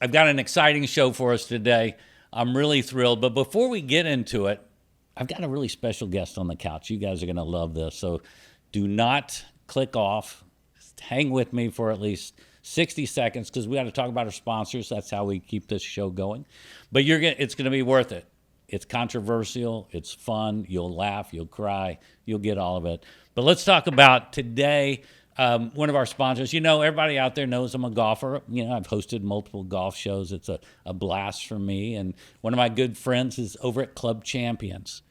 I've got an exciting show for us today. I'm really thrilled. But before we get into it, I've got a really special guest on the couch. You guys are going to love this. So do not click off. Just hang with me for at least 60 seconds because we got to talk about our sponsors. That's how we keep this show going. But it's going to be worth it. It's controversial. It's fun. You'll laugh. You'll cry. You'll get all of it. But let's talk about today. One of our sponsors, everybody out there knows I'm a golfer. I've hosted multiple golf shows. It's a blast for me. And one of my good friends is over at Club Champions.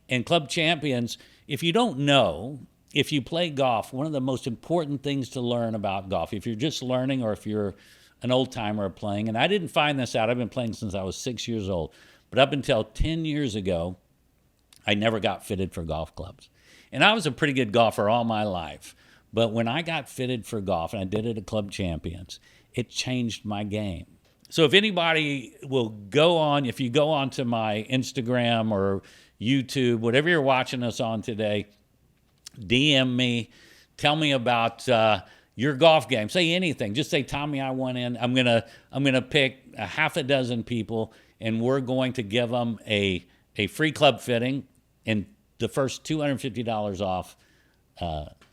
And Club Champions, if you don't know, if you play golf, one of the most important things to learn about golf, if you're just learning or if you're an old timer playing, and I didn't find this out. I've been playing since I was 6 years old. But up until 10 years ago, I never got fitted for golf clubs. And I was a pretty good golfer all my life. But when I got fitted for golf, and I did it at Club Champions, it changed my game. So if anybody will go on, if you go onto my Instagram or YouTube, whatever you're watching us on today, DM me, tell me about your golf game. Say anything. Just say, Tommy, I want in. I'm gonna pick a half a dozen people, and we're going to give them a free club fitting and the first $250 off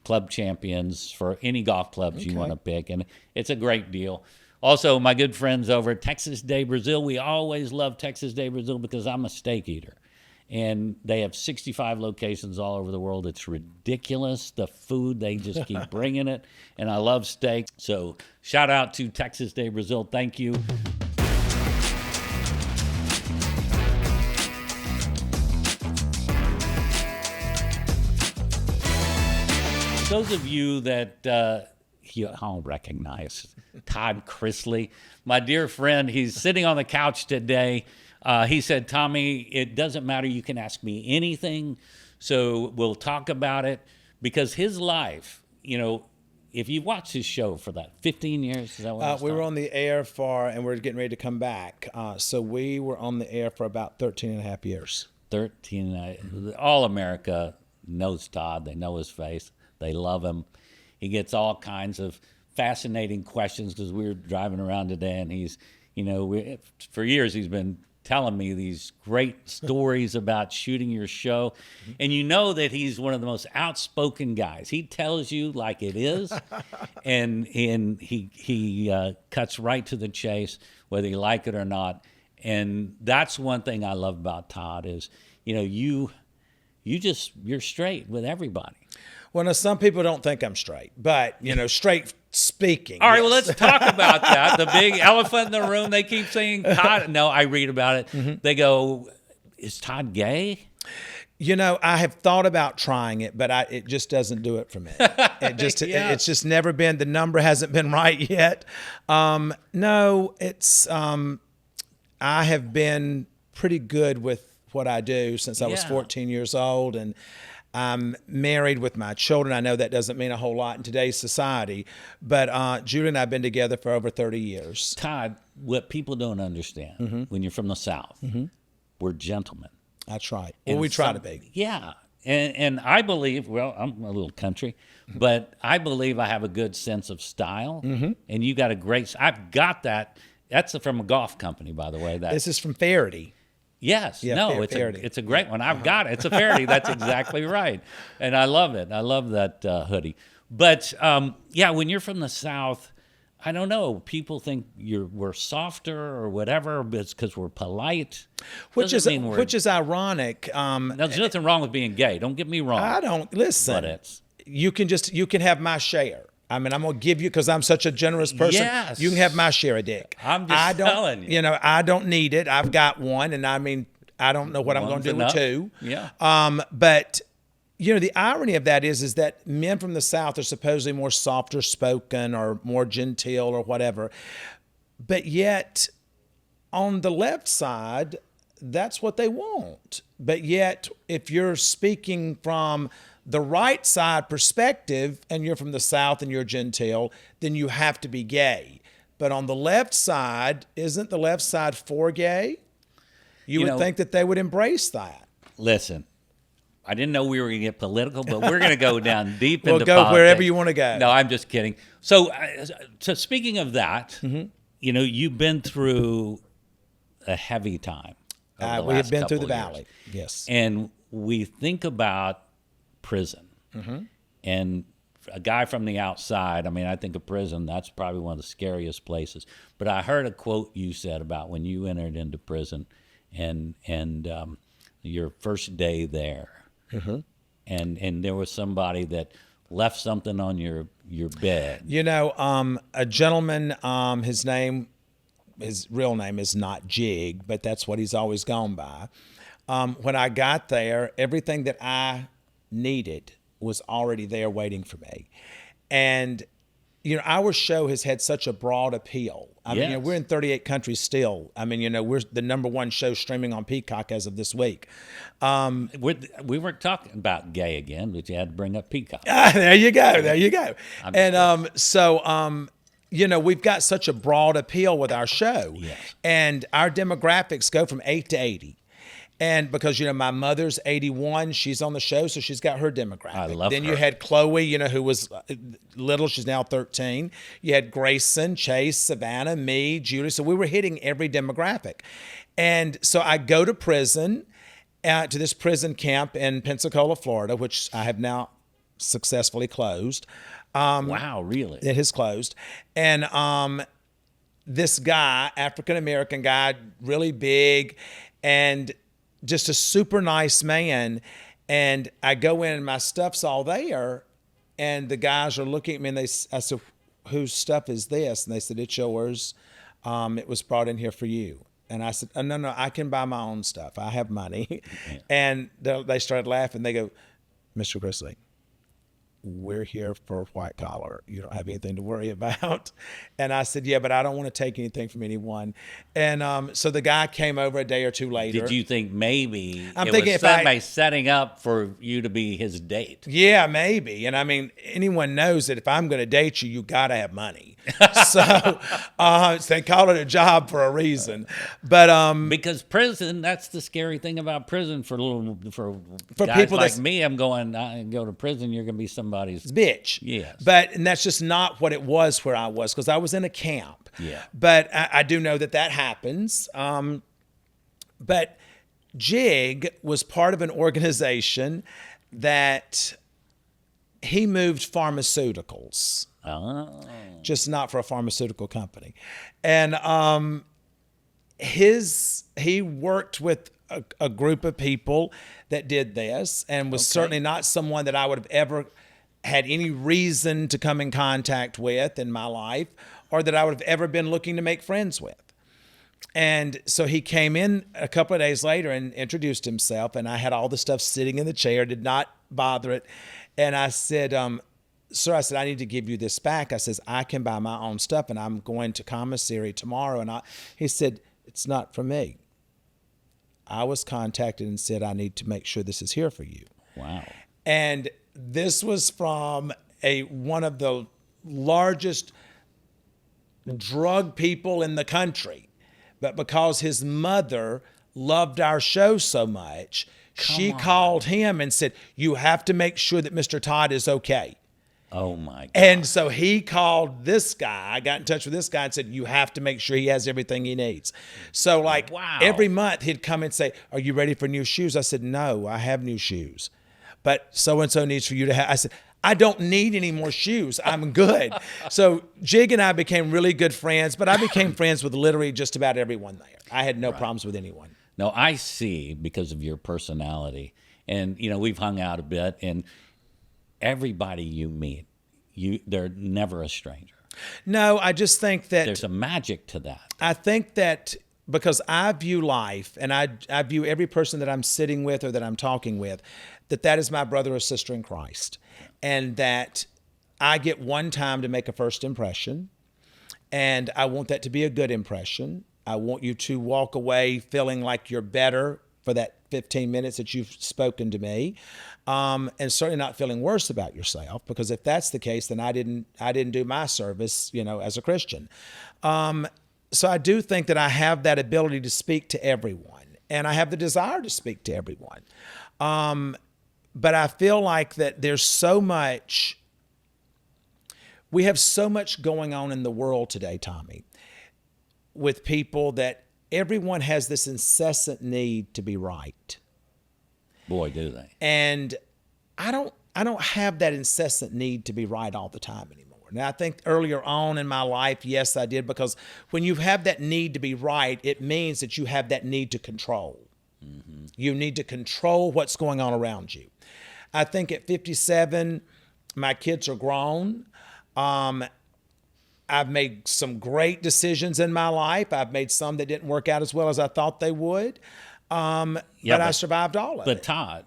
Club Champions for any golf clubs you want to pick. And it's a great deal. Also, my good friends over at Texas Day Brazil. We always love Texas Day Brazil because I'm a steak eater. And they have 65 locations all over the world. It's ridiculous, the food. They just keep bringing it. And I love steak. So shout out to Texas Day Brazil. Thank you. Those of you that I'll recognize, Todd Chrisley, my dear friend, he's sitting on the couch today. He said, Tommy, it doesn't matter. You can ask me anything. So we'll talk about it because his life, if you watch his show for that 15 years, is that what we were on the air and we're getting ready to come back. So we were on the air for about 13 and a half years. 13. All America knows Todd. They know his face. They love him. He gets all kinds of fascinating questions because we were driving around today and he's, for years he's been telling me these great stories about shooting your show. And you know that he's one of the most outspoken guys. He tells you like it is, and he cuts right to the chase, whether you like it or not. And that's one thing I love about Todd is, you're straight with everybody. Well, now, some people don't think I'm straight, but, straight speaking. All right, yes. well, let's talk about that. The big elephant in the room. They keep saying Todd. No, I read about it. Mm-hmm. They go, is Todd gay? I have thought about trying it, but it just doesn't do it for me. It's just never been, the number hasn't been right yet. No, it's, I have been pretty good with what I do since I was 14 years old, and I'm married with my children. I know that doesn't mean a whole lot in today's society, but Julie and I have been together for over 30 years. Todd, what people don't understand when you're from the South, we're gentlemen. That's right. Well, we try to be. Yeah. And I believe, well, I'm a little country, but I believe I have a good sense of style, and you got a great, I've got that. That's from a golf company, by the way. This is from Faraday. Yes. Yeah, no, it's a great one. I've got it. It's a Faraday. That's exactly right. And I love it. I love that hoodie. But, when you're from the South, I don't know. People think we're softer or whatever, but it's because we're polite. Which is ironic. There's nothing wrong with being gay. Don't get me wrong. I don't. Listen, but you can have my share. I mean, I'm going to give you, because I'm such a generous person. Yes. You can have my share of dick. I'm just telling you. I don't need it. I've got one, and I mean, I don't know what I'm going to do with two. Yeah. But, the irony of that is that men from the South are supposedly more softer spoken or more genteel or whatever. But yet, on the left side, that's what they want. But yet, if you're speaking from the right side perspective and you're from the South and you're genteel, then you have to be gay. But on the left side, isn't the left side for gay? You would think that they would embrace that. Listen, I didn't know we were going to get political, but we're going to go down deep into politics. We'll go wherever you want to go. No, I'm just kidding. So speaking of that, you've been through a heavy time. over the We have last been through the couple of valley. years. Yes. And we think about prison. And a guy from the outside, I mean, I think of prison, that's probably one of the scariest places. But I heard a quote you said about when you entered into prison and your first day there. And there was somebody that left something on your bed. A gentleman, his real name is not Jig, but that's what he's always gone by. When I got there, everything that I needed was already there waiting for me. And, our show has had such a broad appeal. I mean, we're in 38 countries still. I mean, we're the number one show streaming on Peacock as of this week. We weren't talking about gay again, but you had to bring up Peacock. There you go. There you go. We've got such a broad appeal with our show. Yes. And our demographics go from 8 to 80. And because, my mother's 81, she's on the show, so she's got her demographic. I love Then her. you had Chloe, who was little. She's now 13. You had Grayson, Chase, Savannah, me, Judy. So we were hitting every demographic. And so I go to prison, to this prison camp in Pensacola, Florida, which I have now successfully closed. Wow, really? It has closed. And this guy, African-American guy, really big and just a super nice man. And I go in and my stuff's all there. And the guys are looking at me and I said, whose stuff is this? And they said, it's yours. It was brought in here for you. And I said, oh, no, I can buy my own stuff. I have money. Yeah. And they started laughing. They go, Mr. Chrisley, we're here for white collar. You don't have anything to worry about. And I said, yeah, but I don't want to take anything from anyone. And so the guy came over a day or two later. Did you think maybe I'm it thinking was if somebody setting up for you to be his date? Yeah, maybe. And I mean, anyone knows that if I'm going to date you, you got to have money. So they call it a job for a reason. But because prison, that's the scary thing about prison for guys people like me. I go to prison, you're going to be somebody's bitch. Yes. And that's just not what it was where I was, because I was in a camp. Yeah. But I do know that happens. But Jig was part of an organization that he moved pharmaceuticals. Oh. Just not for a pharmaceutical company. And he worked with a group of people that did this and was certainly not someone that I would have ever had any reason to come in contact with in my life, or that I would have ever been looking to make friends with. And so he came in a couple of days later and introduced himself, and I had all the stuff sitting in the chair, did not bother it. And I said, sir, I said, I need to give you this back. I says, I can buy my own stuff, and I'm going to commissary tomorrow. And he said, it's not for me. I was contacted and said, I need to make sure this is here for you. Wow. And this was from one of the largest drug people in the country. But because his mother loved our show so much, she called him and said, you have to make sure that Mr. Todd is okay. Oh, my God. And so he called this guy. I got in touch with this guy and said, you have to make sure he has everything he needs. So every month he'd come and say, are you ready for new shoes? I said, no, I have new shoes. But so-and-so needs for you to have. I said, I don't need any more shoes. I'm good. So Jig and I became really good friends, but I became friends with literally just about everyone there. I had no problems with anyone. No, I see, because of your personality. And, we've hung out a bit, and everybody you meet, they're never a stranger. No, I just think that there's a magic to that. I think that because I view life, and I view every person that I'm sitting with or that I'm talking with, that is my brother or sister in Christ. And that I get one time to make a first impression, and I want that to be a good impression. I want you to walk away feeling like you're better for that 15 minutes that you've spoken to me, and certainly not feeling worse about yourself, because if that's the case, then I didn't do my service, as a Christian. So I do think that I have that ability to speak to everyone, and I have the desire to speak to everyone. But I feel like that we have so much going on in the world today, Tommy, with people that everyone has this incessant need to be right. Boy, do they. And I don't have that incessant need to be right all the time anymore. Now, I think earlier on in my life, yes, I did, because when you have that need to be right, it means that you have that need to control. Mm-hmm. You need to control what's going on around you. I think at 57, my kids are grown. I've made some great decisions in my life. I've made some that didn't work out as well as I thought they would. But I survived all of it. But Todd,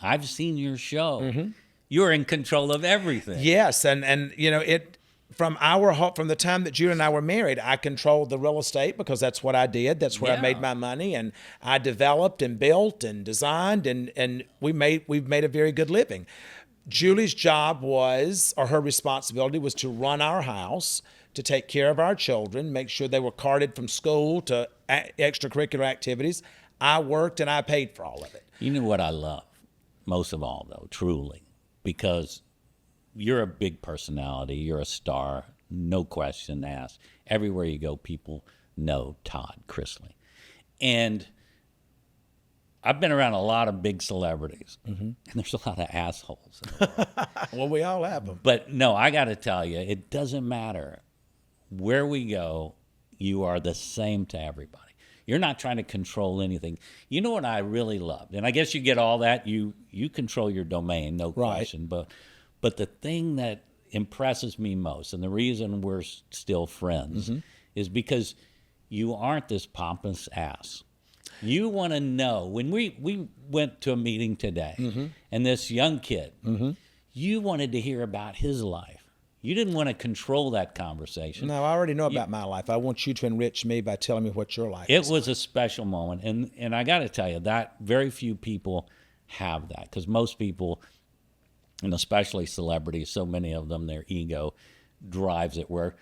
I've seen your show. You're in control of everything. Yes, and you know it from the time that Julie and I were married, I controlled the real estate because that's what I did. That's where I made my money, and I developed and built and designed, and we've made a very good living. Julie's job her responsibility was to run our house, to take care of our children, make sure they were carded from school to extracurricular activities. I worked and I paid for all of it. You know what I love most of all, though, truly, because you're a big personality. You're a star, no question asked. Everywhere you go, people know Todd Chrisley. And I've been around a lot of big celebrities, and there's a lot of assholes in the world. Well, we all have them. But no, I got to tell you, it doesn't matter where we go, you are the same to everybody. You're not trying to control anything. You know what I really loved? And I guess you get all that. You control your domain, no question. But the thing that impresses me most, and the reason we're still friends, is because you aren't this pompous ass. You want to know. When we went to a meeting today, and this young kid, you wanted to hear about his life. You didn't want to control that conversation. No, I already know about my life. I want you to enrich me by telling me what your life is. It was a special moment. And I got to tell you, that very few people have that, because most people, and especially celebrities, so many of them, their ego drives it where,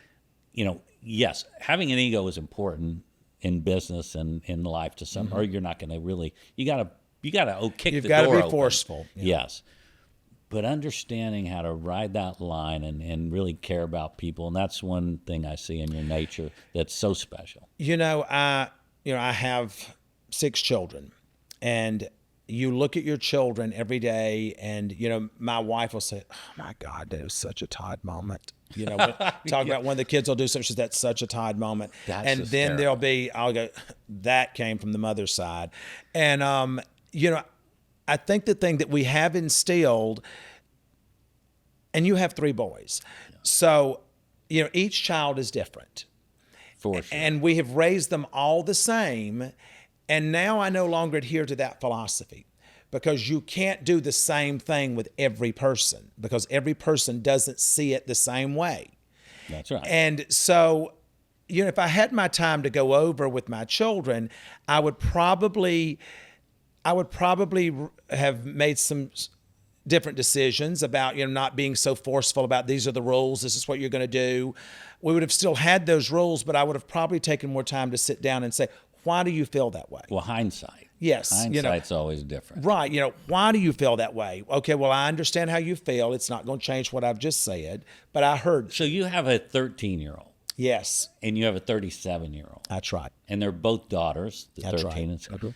yes, having an ego is important in business and in life to some, or you're not going to really, you got to kick the door open. You've got to be forceful. Yeah. Yes. But understanding how to ride that line and really care about people, and that's one thing I see in your nature that's so special. I have 6 children, and you look at your children every day, and my wife will say, "Oh my God, that was such a Todd moment." Talk about when the kids will do something. She's, "That's such a Todd moment," and then I'll go, "That came from the mother's side," and I think the thing that we have instilled, and you have 3 boys, so each child is different, for sure, and we have raised them all the same. And now I no longer adhere to that philosophy, because you can't do the same thing with every person, because every person doesn't see it the same way. That's right. And so, if I had my time to go over with my children, I would probably have made some different decisions about, not being so forceful about these are the rules, this is what you're going to do. We would have still had those rules, but I would have probably taken more time to sit down and say, why do you feel that way? Well, hindsight. Yes. Hindsight's always different. Right. Why do you feel that way? Okay, well, I understand how you feel. It's not going to change what I've just said, but I heard. So you have a 13-year-old. Yes. And you have a 37-year-old. That's right. And they're both daughters, the That's 13 right. and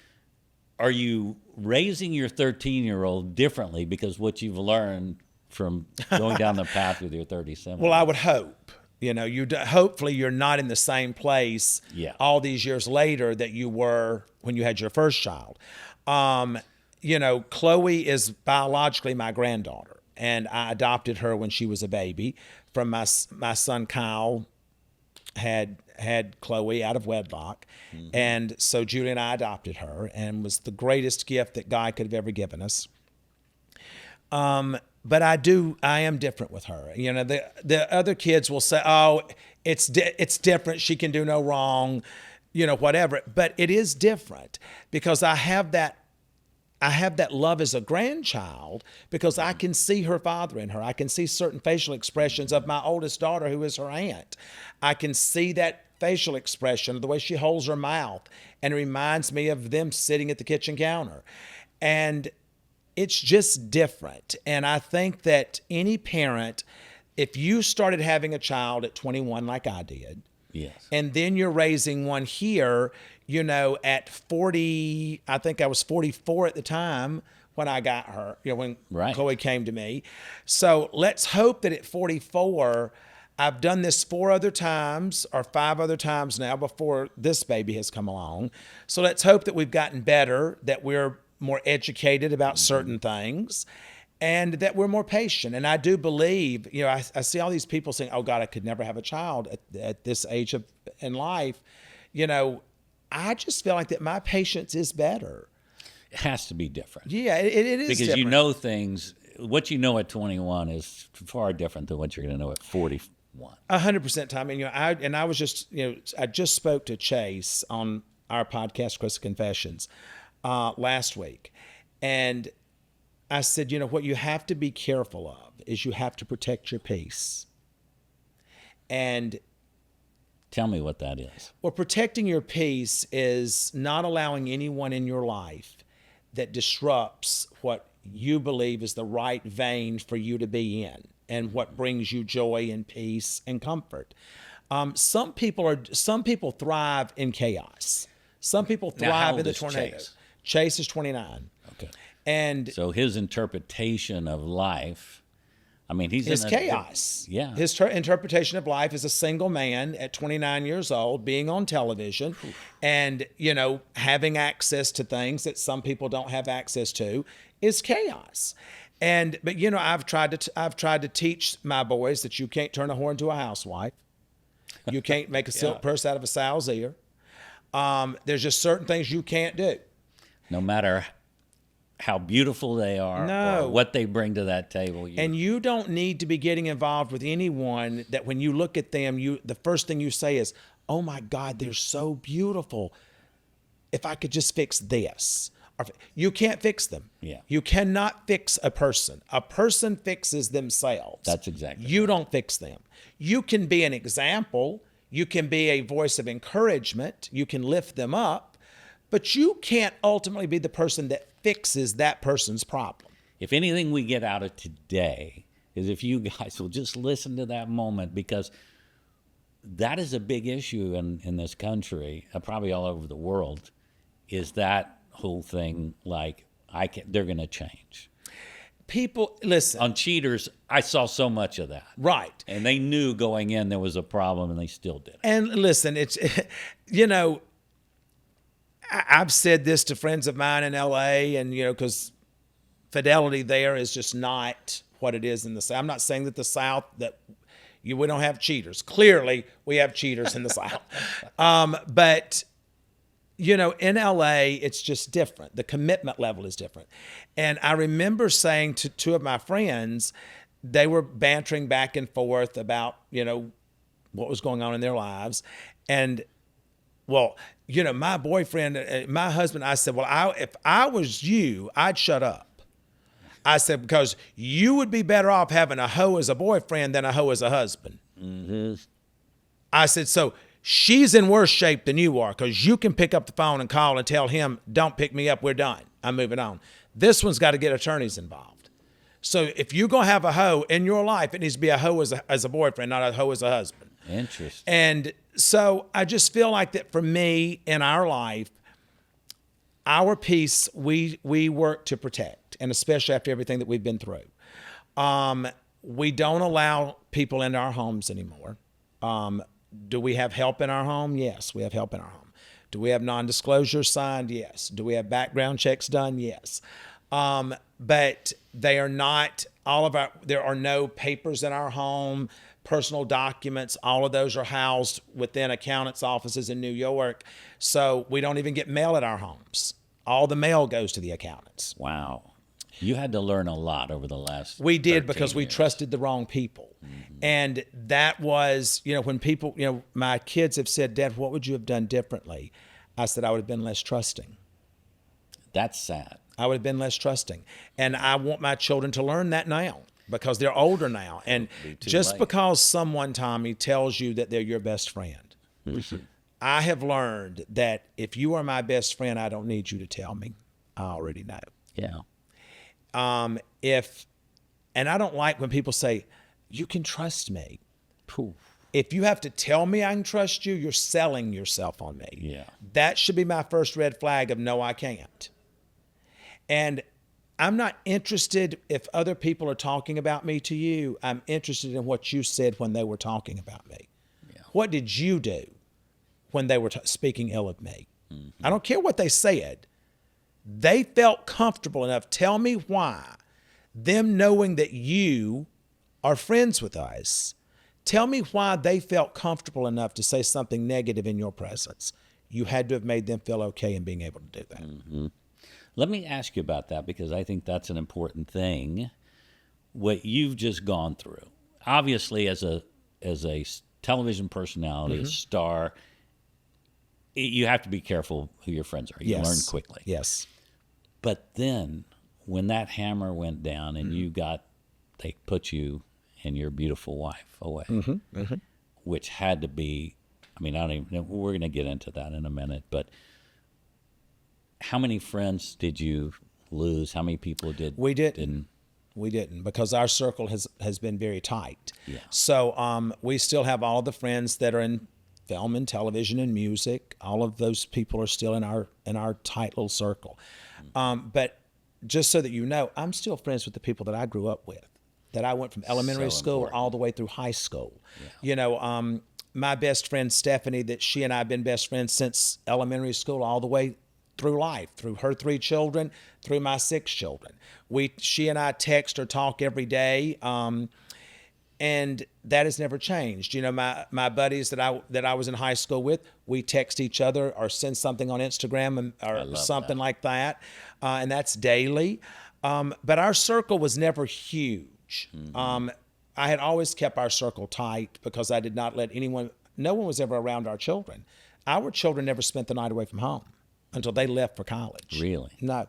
Are you raising your 13-year-old differently because what you've learned from going down the path with your 37? Well, I would hope. Hopefully you're not in the same place all these years later that you were when you had your first child. Chloe is biologically my granddaughter, and I adopted her when she was a baby from my son Kyle had Chloe out of wedlock. And so Julie and I adopted her, and was the greatest gift that God could have ever given us. But I am different with her. The other kids will say, "Oh, it's different. She can do no wrong," whatever. But it is different because I have that love as a grandchild, because I can see her father in her. I can see certain facial expressions of my oldest daughter, who is her aunt. I can see that facial expression, the way she holds her mouth, and it reminds me of them sitting at the kitchen counter. And it's just different. And I think that any parent, if you started having a child at 21 like I did, Yes. And then you're raising one here, at 40, I think I was 44 at the time when I got her, when Right. Chloe came to me. So let's hope that at 44, I've done this 4 other times or 5 other times now before this baby has come along. So let's hope that we've gotten better, that we're more educated about certain things, and that we're more patient. And I do believe, I see all these people saying, oh God, I could never have a child at this age in life. I just feel like that my patience is better. It has to be different. Yeah, it is because different. you know things. What you know at 21 is far different than what you're going to know at 41. 100%, Tommy. I was just, I just spoke to Chase on our podcast, Chrisley Confessions, last week. And I said, what you have to be careful of is you have to protect your peace. And tell me what that is. Well, protecting your peace is not allowing anyone in your life that disrupts what you believe is the right vein for you to be in and what brings you joy and peace and comfort. Some people thrive in chaos. Some people thrive in the tornado. Chase is 29. Okay. And so his interpretation of life, he's in chaos. Yeah. His interpretation of life as a single man at 29 years old, being on television and, having access to things that some people don't have access to is chaos. But I've tried to teach my boys that you can't turn a whore into a housewife. You can't make a silk purse out of a sow's ear. There's just certain things you can't do. No matter how beautiful they are or what they bring to that table. And you don't need to be getting involved with anyone that when you look at them, the first thing you say is, oh my God, they're so beautiful. If I could just fix this. You can't fix them. Yeah. You cannot fix a person. A person fixes themselves. That's exactly You right. don't fix them. You can be an example. You can be a voice of encouragement. You can lift them up. But you can't ultimately be the person that fixes that person's problem. If anything we get out of today is if you guys will just listen to that moment, because that is a big issue in this country, probably all over the world, is that whole thing they're going to change. People, listen. On cheaters, I saw so much of that. Right. And they knew going in there was a problem, and they still did it. And listen, it's, I've said this to friends of mine in LA, and because fidelity there is just not what it is in the South. I'm not saying that the South we don't have cheaters. Clearly, we have cheaters in the South. But in LA, it's just different. The commitment level is different. And I remember saying to 2 of my friends, they were bantering back and forth about what was going on in their lives, and my boyfriend, my husband, I said, if I was you, I'd shut up. I said, because you would be better off having a hoe as a boyfriend than a hoe as a husband. Mm-hmm. I said, so she's in worse shape than you are, because you can pick up the phone and call and tell him, don't pick me up, we're done. I'm moving on. This one's got to get attorneys involved. So if you're going to have a hoe in your life, it needs to be a hoe as a boyfriend, not a hoe as a husband. Interesting. And so I just feel like that for me in our life, our peace, we work to protect, and especially after everything that we've been through. We don't allow people into our homes anymore. Do we have help in our home? Yes, we have help in our home. Do we have non-disclosure signed? Yes. Do we have background checks done? Yes. But they are not there are no papers in our home, personal documents. All of those are housed within accountants' offices in New York. So we don't even get mail at our homes. All the mail goes to the accountants. Wow. You had to learn a lot over the last We did, because we years. trusted the wrong people. Mm-hmm. And that was, when people, my kids have said, Dad, what would you have done differently? I said, I would have been less trusting. That's sad. I would have been less trusting. And I want my children to learn that now, because they're older now. And just late. because someone, Tommy, tells you that they're your best friend, I have learned that if you are my best friend, I don't need you to tell me. I already know. Yeah. And I don't like when people say, you can trust me. Poof. If you have to tell me I can trust you, you're selling yourself on me. Yeah. That should be my first red flag of no, I can't. And I'm not interested if other people are talking about me to you. I'm interested in what you said when they were talking about me. Yeah. What did you do when they were speaking ill of me? Mm-hmm. I don't care what they said. They felt comfortable enough. Tell me why. Them knowing that you are friends with us, tell me why they felt comfortable enough to say something negative in your presence. You had to have made them feel okay in being able to do that. Mm-hmm. Let me ask you about that, because I think that's an important thing. What you've just gone through, obviously, as a television personality, a star, you have to be careful who your friends are. You learn quickly. Yes. But then when that hammer went down and they put you and your beautiful wife away, which had to be, I mean, I don't even know, we're going to get into that in a minute, but how many friends did you lose? How many people we didn't, because our circle has been very tight. Yeah. So we still have all the friends that are in film and television and music. All of those people are still in our tight little circle. But just so that you know, I'm still friends with the people that I grew up with, that I went from elementary school all the way through high school. Yeah. You know, my best friend Stephanie, that she and I have been best friends since elementary school all the way through life, through her 3 children, through my 6 children. She and I text or talk every day, and that has never changed. You know, my buddies that I was in high school with, we text each other or send something on Instagram or something like that, and that's daily. But our circle was never huge. Mm-hmm. I had always kept our circle tight because I did not let no one was ever around our children. Our children never spent the night away from home until they left for college. Really? No.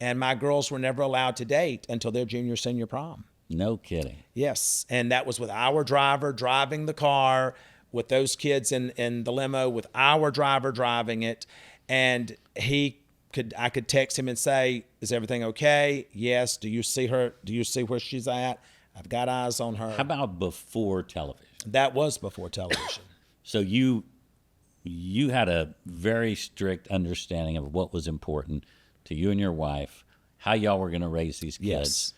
And my girls were never allowed to date until their junior, senior prom. No kidding. Yes. And that was with our driver driving the car, with those kids in the limo, with our driver driving it. And I could text him and say, is everything okay? Yes. Do you see her? Do you see where she's at? I've got eyes on her. How about before television? That was before television. So you had a very strict understanding of what was important to you and your wife, how y'all were going to raise these kids.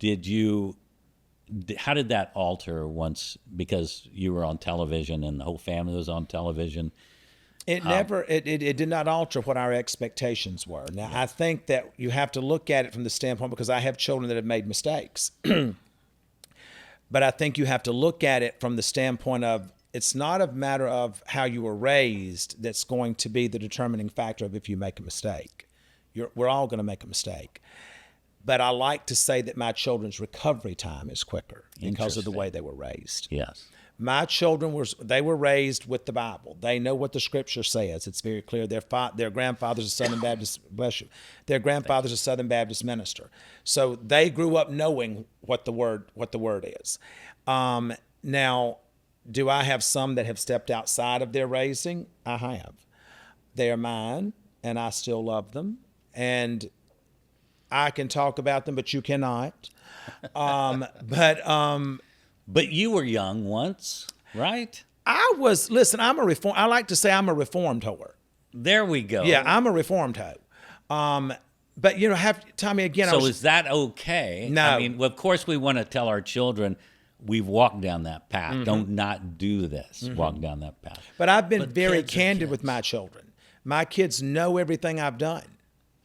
Yes. How did that alter once, because you were on television and the whole family was on television? It did not alter what our expectations were. Now, I think that you have to look at it from the standpoint, because I have children that have made mistakes. But I think you have to look at it from the standpoint of, it's not a matter of how you were raised that's going to be the determining factor of if you make a mistake. We're all going to make a mistake. But I like to say that my children's recovery time is quicker because of the way they were raised. Yes. My children were raised with the Bible. They know what the Scripture says. It's very clear. Their grandfather's a Southern Baptist. Bless you. Their grandfather's a Southern Baptist minister. So they grew up knowing what the word is. Now, do I have some that have stepped outside of their raising? I have. They are mine, and I still love them. And I can talk about them, but you cannot. But you were young once, right? Listen, I like to say I'm a reformed hoe. There we go. Yeah, I'm a reformed hoe. But, you know, tell me again. So is that okay? No. I mean, of course we want to tell our children, we've walked down that path. Mm-hmm. Don't not do this. Mm-hmm. Walk down that path. But I've been very candid with my children. My kids know everything I've done.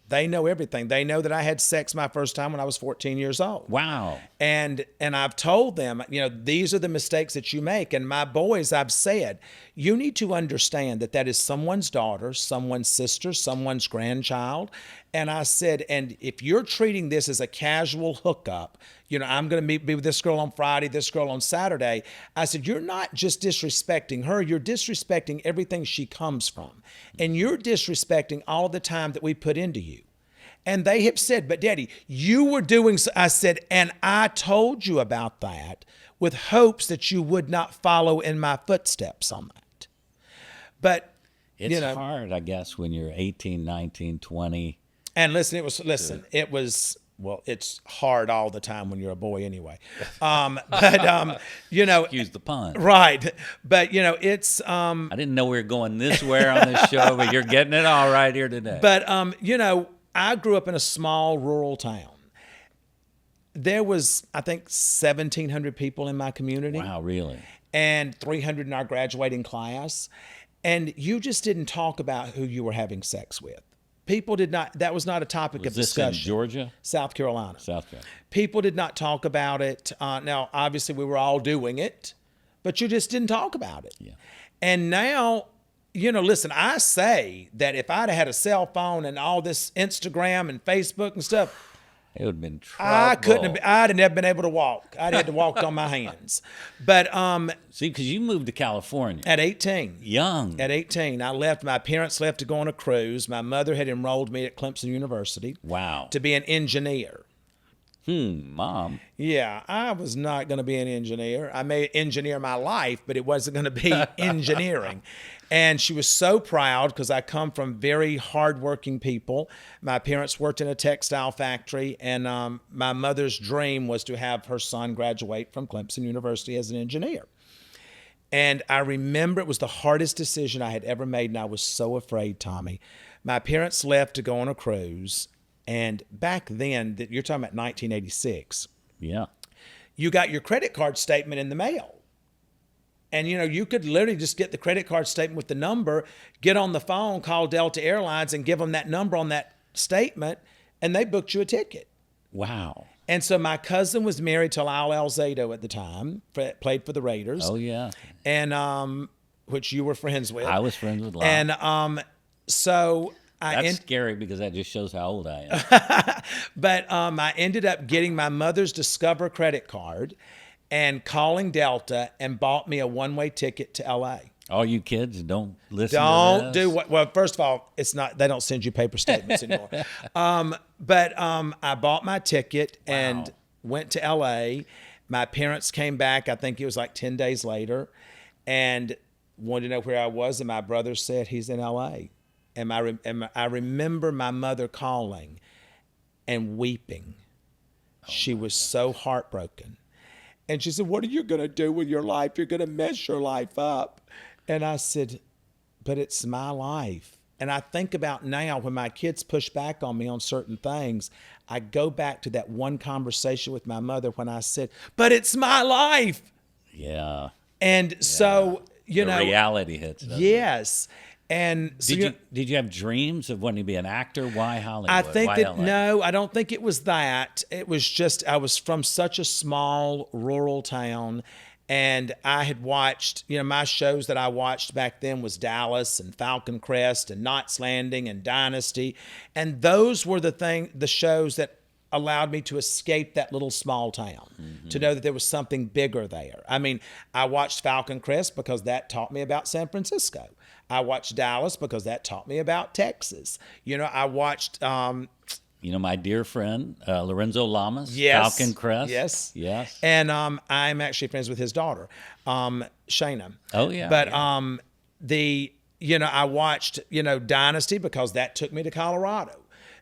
They know everything. They know that I had sex my first time when I was 14 years old. Wow. And I've told them, you know, these are the mistakes that you make. And my boys, I've said, you need to understand that is someone's daughter, someone's sister, someone's grandchild. And I said, and if you're treating this as a casual hookup, you know, I'm going to be with this girl on Friday, this girl on Saturday. I said, you're not just disrespecting her, you're disrespecting everything she comes from. And you're disrespecting all the time that we put into you. And they have said, but Daddy, you were doing so. I said, and I told you about that with hopes that you would not follow in my footsteps on that. But it's hard, I guess, when you're 18, 19, 20. And listen, it was well, it's hard all the time when you're a boy anyway. But you know, Excuse the pun. right. But you know, it's I didn't know we were going this way on this show, but you're getting it all right here today. but you know, I grew up in a small rural town. There was, I think, 1,700 people in my community. Wow, really? And 300 in our graduating class. And you just didn't talk about who you were having sex with. People did not, that was not a topic of Is this discussion. in Georgia? South Carolina. South Carolina. People did not talk about it. Now, obviously, we were all doing it, but you just didn't talk about it. Yeah. And now, you know, listen, I say that if I'd have had a cell phone and all this Instagram and Facebook and stuff, It would have been trouble. I'd have never been able to walk. I'd had to walk on my hands. But See, because you moved to California. at 18, Young. At 18, I left. My parents left to go on a cruise. My mother had enrolled me at Clemson University Wow. to be an engineer. Mom. Yeah, I was not going to be an engineer. I may engineer my life, but it wasn't going to be engineering. And she was so proud because I come from very hardworking people. My parents worked in a textile factory, and my mother's dream was to have her son graduate from Clemson University as an engineer. And I remember it was the hardest decision I had ever made, and I was so afraid, Tommy. My parents left to go on a cruise, and back then, you're talking about 1986, Yeah. you got your credit card statement in the mail. And, you know, you could literally just get the credit card statement with the number, get on the phone, call Delta Airlines, and give them that number on that statement, and they booked you a ticket. Wow. And so my cousin was married to Lyle Alzado at the time, played for the Raiders. Oh, yeah. And which you were friends with. I was friends with Lyle. And so That's scary because that just shows how old I am. But I ended up getting my mother's Discover credit card and calling Delta and bought me a one-way ticket to LA. All you kids, don't listen to Don't this. do what, well, first of all, it's not, they don't send you paper statements anymore. But I bought my ticket and went to LA. My parents came back, I think it was like 10 days later, and wanted to know where I was. And my brother said, he's in LA. And I remember my mother calling and weeping. She was so heartbroken. And she said, what are you going to do with your life? You're going to mess your life up. And I said, but it's my life. And I think about now when my kids push back on me on certain things, I go back to that one conversation with my mother when I said, but it's my life. Yeah. And so, you The know. reality hits. doesn't it? Yes. And so Did you have dreams of wanting to be an actor? Why Hollywood? I think Why that, LA? no, I don't think it was that. It was just, I was from such a small rural town, and I had watched, you know, my shows that I watched back then was Dallas and Falcon Crest and Knots Landing and Dynasty. And those were the shows that allowed me to escape that little small town, to know that there was something bigger there. I mean, I watched Falcon Crest because that taught me about San Francisco. I watched Dallas because that taught me about Texas. You know, I watched... You know, my dear friend, Lorenzo Lamas, Yes. Falcon Crest. Yes. Yes. And I'm actually friends with his daughter, Shayna. Oh, yeah. But yeah. you know, I watched, you know, Dynasty because that took me to Colorado.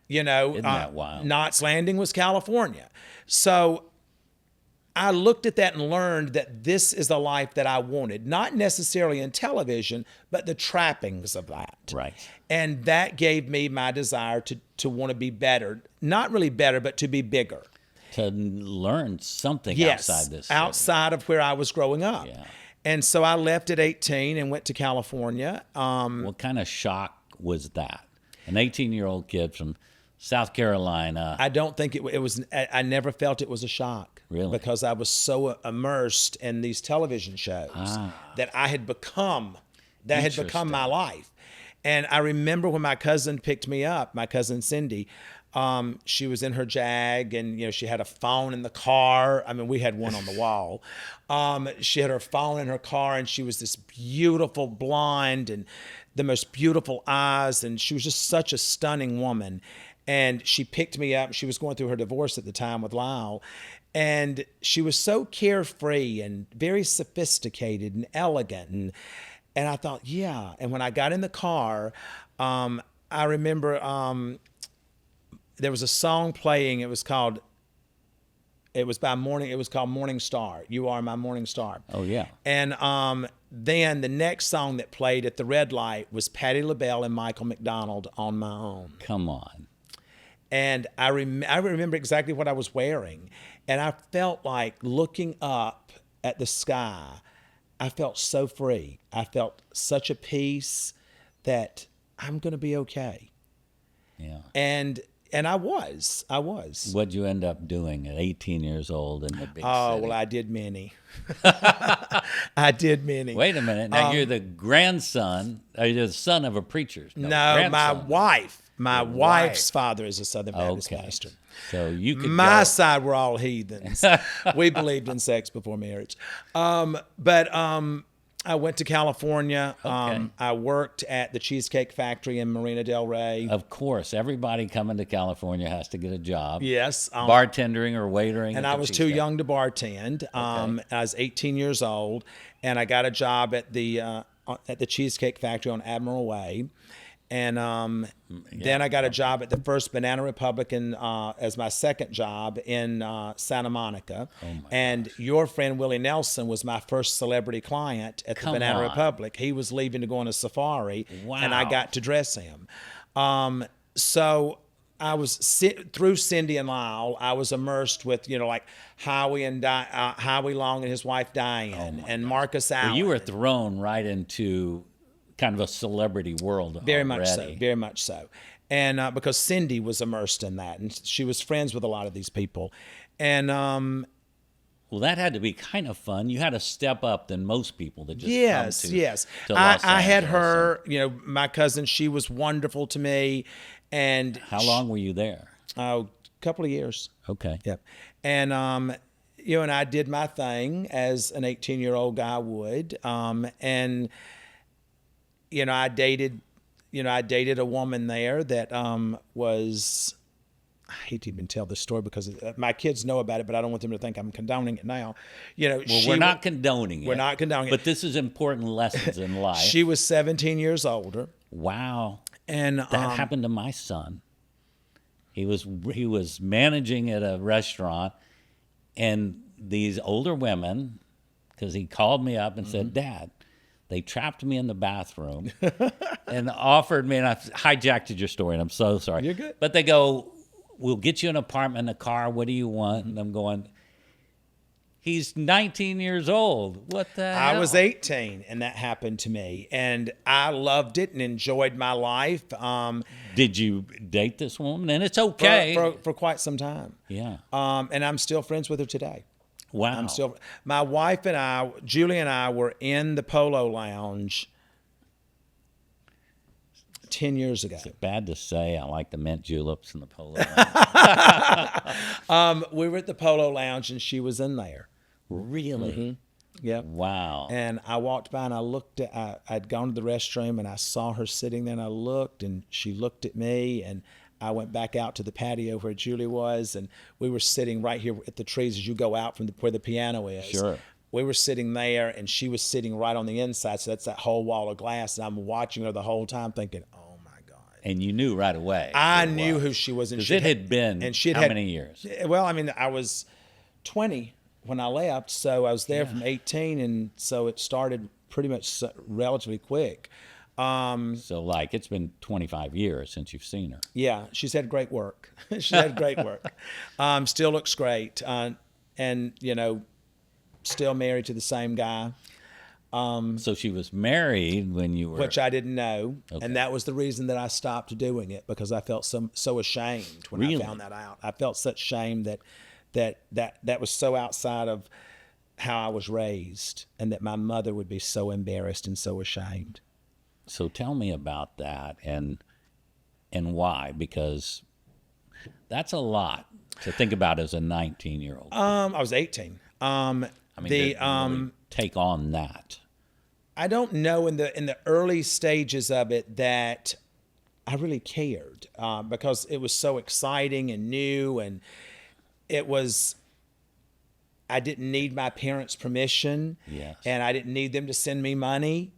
You know, Isn't that wild? Knots Landing was California. So I looked at that and learned that this is the life that I wanted, not necessarily in television, but the trappings of that. Right. And that gave me my desire to want to be better, not really better, but to be bigger. To learn something Yes, outside this. outside of where I was growing up. Yeah. And so I left at 18 and went to California. What kind of shock was that? An 18-year-old kid from South Carolina. I don't think it was, I never felt it was a shock. Really? Because I was so immersed in these television shows that I had become, that had become my life. And I remember when my cousin picked me up, my cousin Cindy, she was in her Jag, and, you know, she had a phone in the car. I mean, we had one on the wall. She had her phone in her car, and she was this beautiful blonde and the most beautiful eyes. And she was just such a stunning woman. And she picked me up. She was going through her divorce at the time with Lyle. And she was so carefree and very sophisticated and elegant. And I thought, yeah. And when I got in the car, I remember there was a song playing. It was called Morning Star. You Are My Morning Star. Oh, yeah. And then the next song that played at the red light was Patti LaBelle and Michael McDonald, On My Own. Come on. And I remember exactly what I was wearing. And I felt like looking up at the sky, I felt so free. I felt such a peace that I'm going to be okay. Yeah. And I was. What'd you end up doing at 18 years old in the big city? Well, I did many. I did many. Wait a minute. Now, you're the grandson, or you're the son of a preacher. No, grandson. my wife's father is a Southern Baptist minister. So you could My go. side were all heathens. We believed in sex before marriage. I went to California. Okay. I worked at the Cheesecake Factory in Marina Del Rey. Of course, everybody coming to California has to get a job. Yes. Bartending or waitering. And I was too young to bartend. I was 18 years old, and I got a job at the Cheesecake Factory on Admiral Way. And then I got a job at the First Banana Republic as my second job in Santa Monica. And your friend Willie Nelson was my first celebrity client at the Banana Republic. He was leaving to go on a safari, and I got to dress him. So I was through Cindy and Lyle. I was immersed with like Howie Long and his wife Diane, and Marcus Allen. Well, you were thrown right into kind of a celebrity world. Very much so. And because Cindy was immersed in that, and she was friends with a lot of these people. And well, that had to be kind of fun. You had to step up than most people that just yes. to Los I had Angeles. her, my cousin, she was wonderful to me. And How long were you there? A couple of years. Okay. Yep. And and I did my thing as an 18-year-old guy would. And I dated a woman there that was, I hate to even tell this story because my kids know about it, but I don't want them to think I'm condoning it now. We're not condoning it. We're not condoning it. But this is important lessons in life. She was 17 years older. Wow. And that happened to my son. He was managing at a restaurant, and these older women, because he called me up and said, Dad, they trapped me in the bathroom and offered me, and I hijacked your story, and I'm so sorry. You're good. But they go, we'll get you an apartment, a car. What do you want? And I'm going, he's 19 years old. What the hell? I was 18, and that happened to me. And I loved it and enjoyed my life. Did you date this woman? And it's okay. For quite some time. Yeah. And I'm still friends with her today. Wow. My wife and I, Julie and I, were in the Polo Lounge 10 years ago. Is it bad to say I like the mint juleps and the Polo Lounge? We were at the Polo Lounge, and she was in there. Really? Mm-hmm. Yep. Wow. And I walked by, and I looked at, I'd gone to the restroom, and I saw her sitting there, and I looked, and she looked at me, and I went back out to the patio where Julie was, and we were sitting right here at the trees as you go out from where the piano is. Sure. We were sitting there, and she was sitting right on the inside, so that's that whole wall of glass, and I'm watching her the whole time thinking, oh, my God. And you knew right away. I knew who she was. Because it had been how many years? Well, I mean, I was 20 when I left, so I was there from 18, and so it started pretty much relatively quick. So like it's been 25 years since you've seen her. Yeah, she's had great work. She's had great work. Still looks great. And, still married to the same guy. So she was married when you were... Which I didn't know. Okay. And that was the reason that I stopped doing it, because I felt so ashamed when I found that out. I felt such shame that was so outside of how I was raised, and that my mother would be so embarrassed and so ashamed. So tell me about that and why, because that's a lot to think about as a 19-year-old. I was 18. Really take on that. I don't know in the early stages of it that I really cared, because it was so exciting and new, and I didn't need my parents' permission. Yes. And I didn't need them to send me money.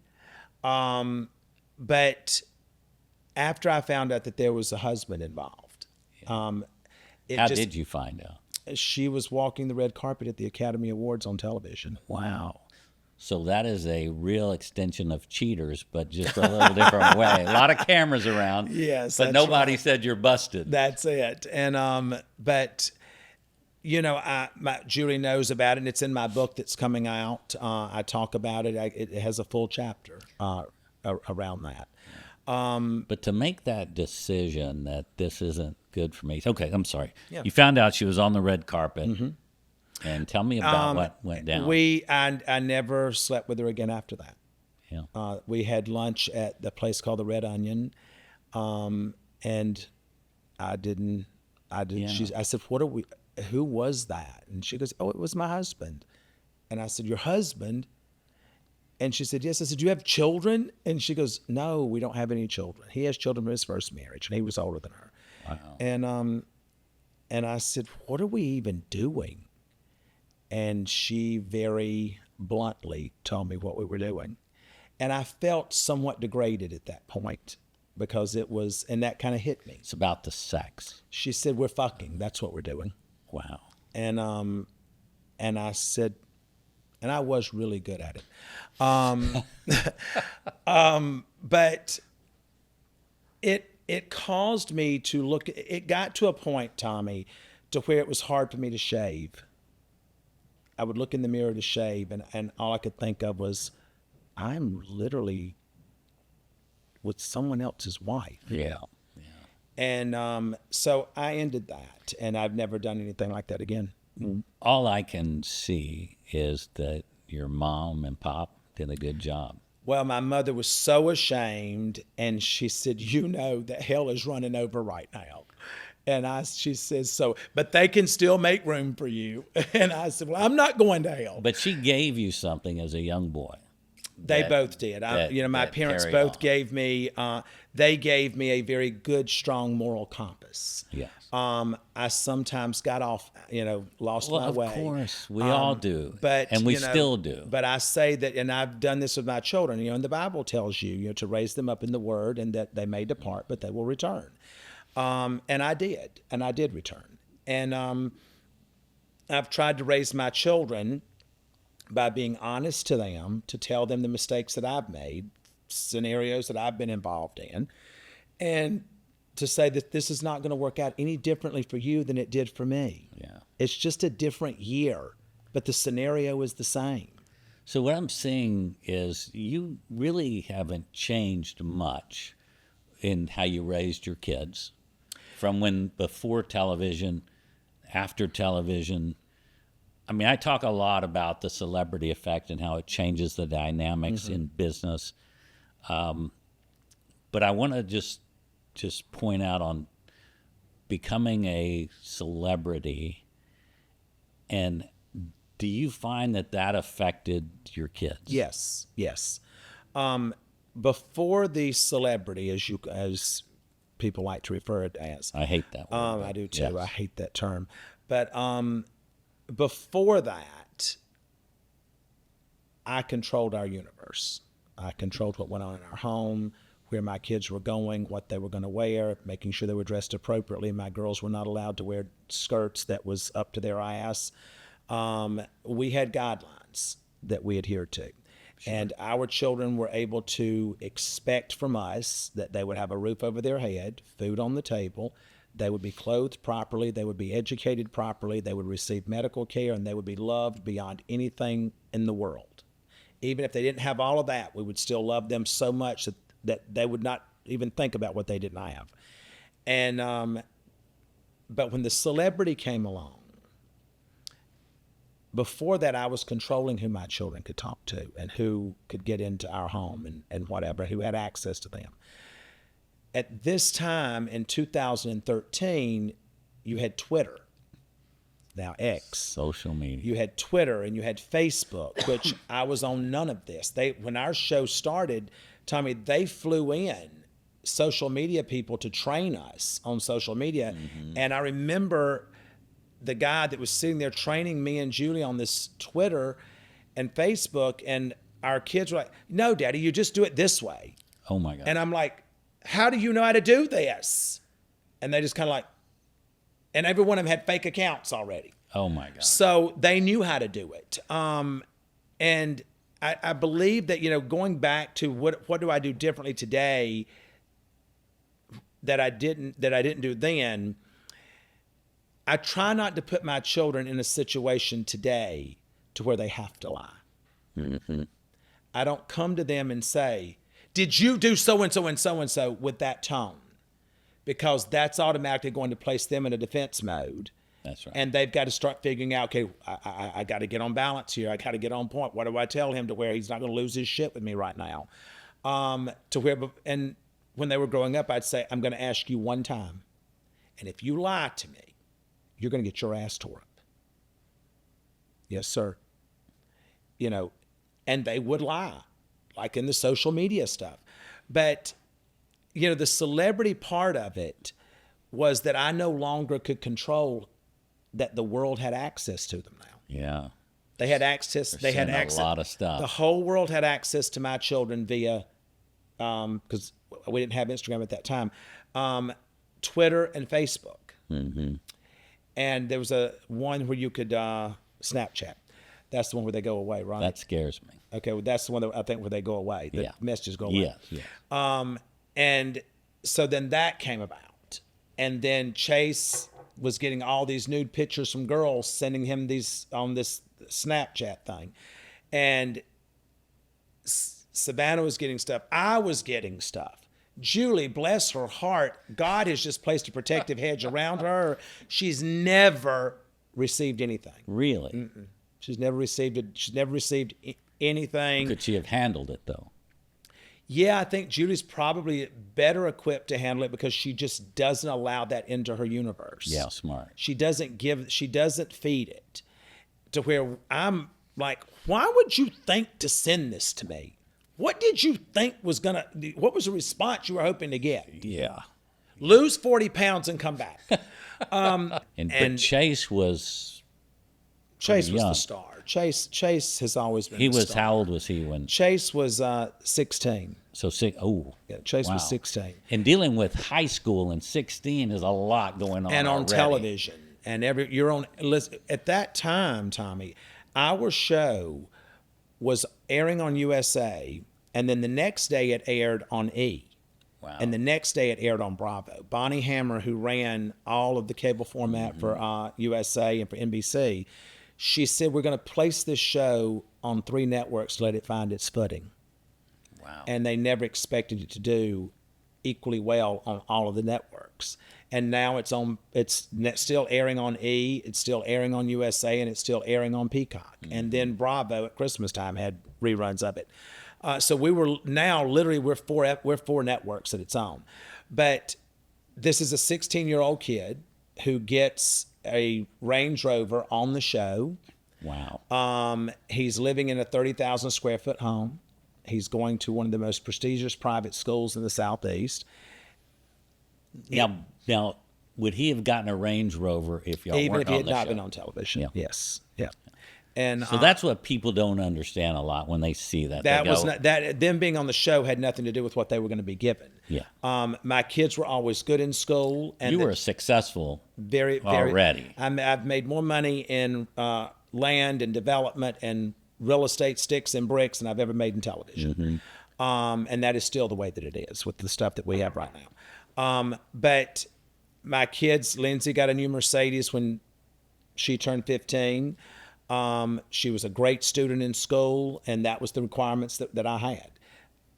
But after I found out that there was a husband involved, How did you find out? She was walking the red carpet at the Academy Awards on television. Wow. So that is a real extension of Cheaters, but just a little different way. A lot of cameras around. Yes, but that's nobody right. said you're busted. That's it. And but you know, Julie knows about it, and it's in my book that's coming out. I talk about it. It has a full chapter around that. But to make that decision that this isn't good for me. Okay, I'm sorry. Yeah. You found out she was on the red carpet. And tell me about what went down. I never slept with her again after that. Yeah. We had lunch at the place called the Red Onion, and I didn't. Yeah. I said, "What are we? Who was that?" And she goes, "Oh, it was my husband." And I said, "Your husband?" And she said, "Yes." I said, "Do you have children?" And she goes, "No, we don't have any children. He has children from his first marriage, and he was older than her." Wow. And I said, "What are we even doing?" And she very bluntly told me what we were doing. And I felt somewhat degraded at that point because it was, and that kind of hit me. It's about the sex. She said, "We're fucking. That's what we're doing." Wow. And I said, and I was really good at it. But it caused me to look, it got to a point, Tommy, to where it was hard for me to shave. I would look in the mirror to shave, and all I could think of was, I'm literally with someone else's wife. Yeah. And so I ended that, and I've never done anything like that again. All I can see is that your mom and pop did a good job. Well, my mother was so ashamed, and she said, "You know that hell is running over right now." And she says, "So, but they can still make room for you." And I said, "Well, I'm not going to hell." But she gave you something as a young boy. They both did. My parents both gave me, they gave me a very good, strong moral compass. Yes. I sometimes got off, lost my way. Of course, we all do. But and we still do. But I say that, and I've done this with my children, and the Bible tells you, to raise them up in the word, and that they may depart, but they will return. And I did return. And I've tried to raise my children by being honest to them, to tell them the mistakes that I've made, scenarios that I've been involved in, and to say that this is not going to work out any differently for you than it did for me. Yeah. It's just a different year, but the scenario is the same. So what I'm seeing is you really haven't changed much in how you raised your kids from when before television, after television. I mean, I talk a lot about the celebrity effect and how it changes the dynamics in business. But I want to just point out on becoming a celebrity, and do you find that affected your kids? Yes. Before the celebrity, as people like to refer it as. I hate that word. I do too. Yes. I hate that term. But before that, I controlled our universe. I controlled what went on in our home, where my kids were going, what they were going to wear, making sure they were dressed appropriately. My girls were not allowed to wear skirts that was up to their ass. We had guidelines that we adhered to. Sure. And our children were able to expect from us that they would have a roof over their head, food on the table, they would be clothed properly, they would be educated properly, they would receive medical care, and they would be loved beyond anything in the world. Even if they didn't have all of that, we would still love them so much that they would not even think about what they didn't have. And but when the celebrity came along, before that, I was controlling who my children could talk to and who could get into our home and whatever, who had access to them. At this time in 2013, you had Twitter, now X. Social media. You had Twitter and you had Facebook, which I was on none of this. When our show started, Tommy, they flew in social media people to train us on social media. Mm-hmm. And I remember the guy that was sitting there training me and Julie on this Twitter and Facebook, and our kids were like, "No, Daddy, you just do it this way." Oh my God. And I'm like, "How do you know how to do this?" And they just kind of like, And every one of them had fake accounts already. Oh my God. So they knew how to do it. And I believe that, going back to what do I do differently today that I didn't do then, I try not to put my children in a situation today to where they have to lie. Mm-hmm. I don't come to them and say, did you do so-and-so and so-and-so with that tone? Because that's automatically going to place them in a defense mode. That's right. And they've got to start figuring out, okay, I got to get on balance here. I got to get on point. What do I tell him to where he's not going to lose his shit with me right now? And when they were growing up, I'd say, I'm going to ask you one time. And if you lie to me, you're going to get your ass tore up. Yes, sir. And they would lie, like in the social media stuff. But, the celebrity part of it was that I no longer could control that the world had access to them now. Yeah. They had access. They had access. A lot of stuff. The whole world had access to my children via, because we didn't have Instagram at that time, Twitter and Facebook. Mm-hmm. And there was one where you could Snapchat. That's the one where they go away, right? That scares me. Okay, well, that's the one that I think where they go away. The messages go away. Yes. And so then that came about. And then Chase was getting all these nude pictures from girls, sending him these on this Snapchat thing. And Savannah was getting stuff. I was getting stuff. Julie, bless her heart, God has just placed a protective hedge around her. She's never received anything. Really? Mm-mm. She's never received it. She's never received anything. Could she have handled it though? Yeah, I think Julie's probably better equipped to handle it because she just doesn't allow that into her universe. Yeah, smart. She doesn't feed it to where I'm like, why would you think to send this to me? What did you think what was the response you were hoping to get? Yeah. Lose 40 pounds and come back. But Chase was the star. Chase has always been the star. How old was he when? Chase was 16. So Chase was 16. And dealing with high school and 16 is a lot going on. And on already. television. And at that time, Tommy, our show was airing on USA, and then the next day it aired on E. Wow. And the next day it aired on Bravo. Bonnie Hammer, who ran all of the cable format for USA and for NBC, she said, we're going to place this show on 3 networks to let it find its footing. Wow. And they never expected it to do equally well on all of the networks. And now it's still airing on E, it's still airing on USA, and it's still airing on Peacock. Mm-hmm. And then Bravo at Christmas time had reruns of it. So we're 4 networks that it's on. But this is a 16-year-old kid who gets a Range Rover on the show. Wow. He's living in a 30,000 square foot home. He's going to one of the most prestigious private schools in the Southeast. Now, would he have gotten a Range Rover if y'all even weren't if he had on the not show? been on television? Yeah. Yes. Yeah. And so that's what people don't understand a lot when they see that. Them being on the show had nothing to do with what they were going to be given. Yeah. My kids were always good in school, and you were successful very already. I've made more money in land and development and real estate, sticks and bricks, than I've ever made in television. Mm-hmm. And that is still the way that it is with the stuff that we have right now. But my kids, Lindsay got a new Mercedes when she turned 15. She was a great student in school, and that was the requirements that I had.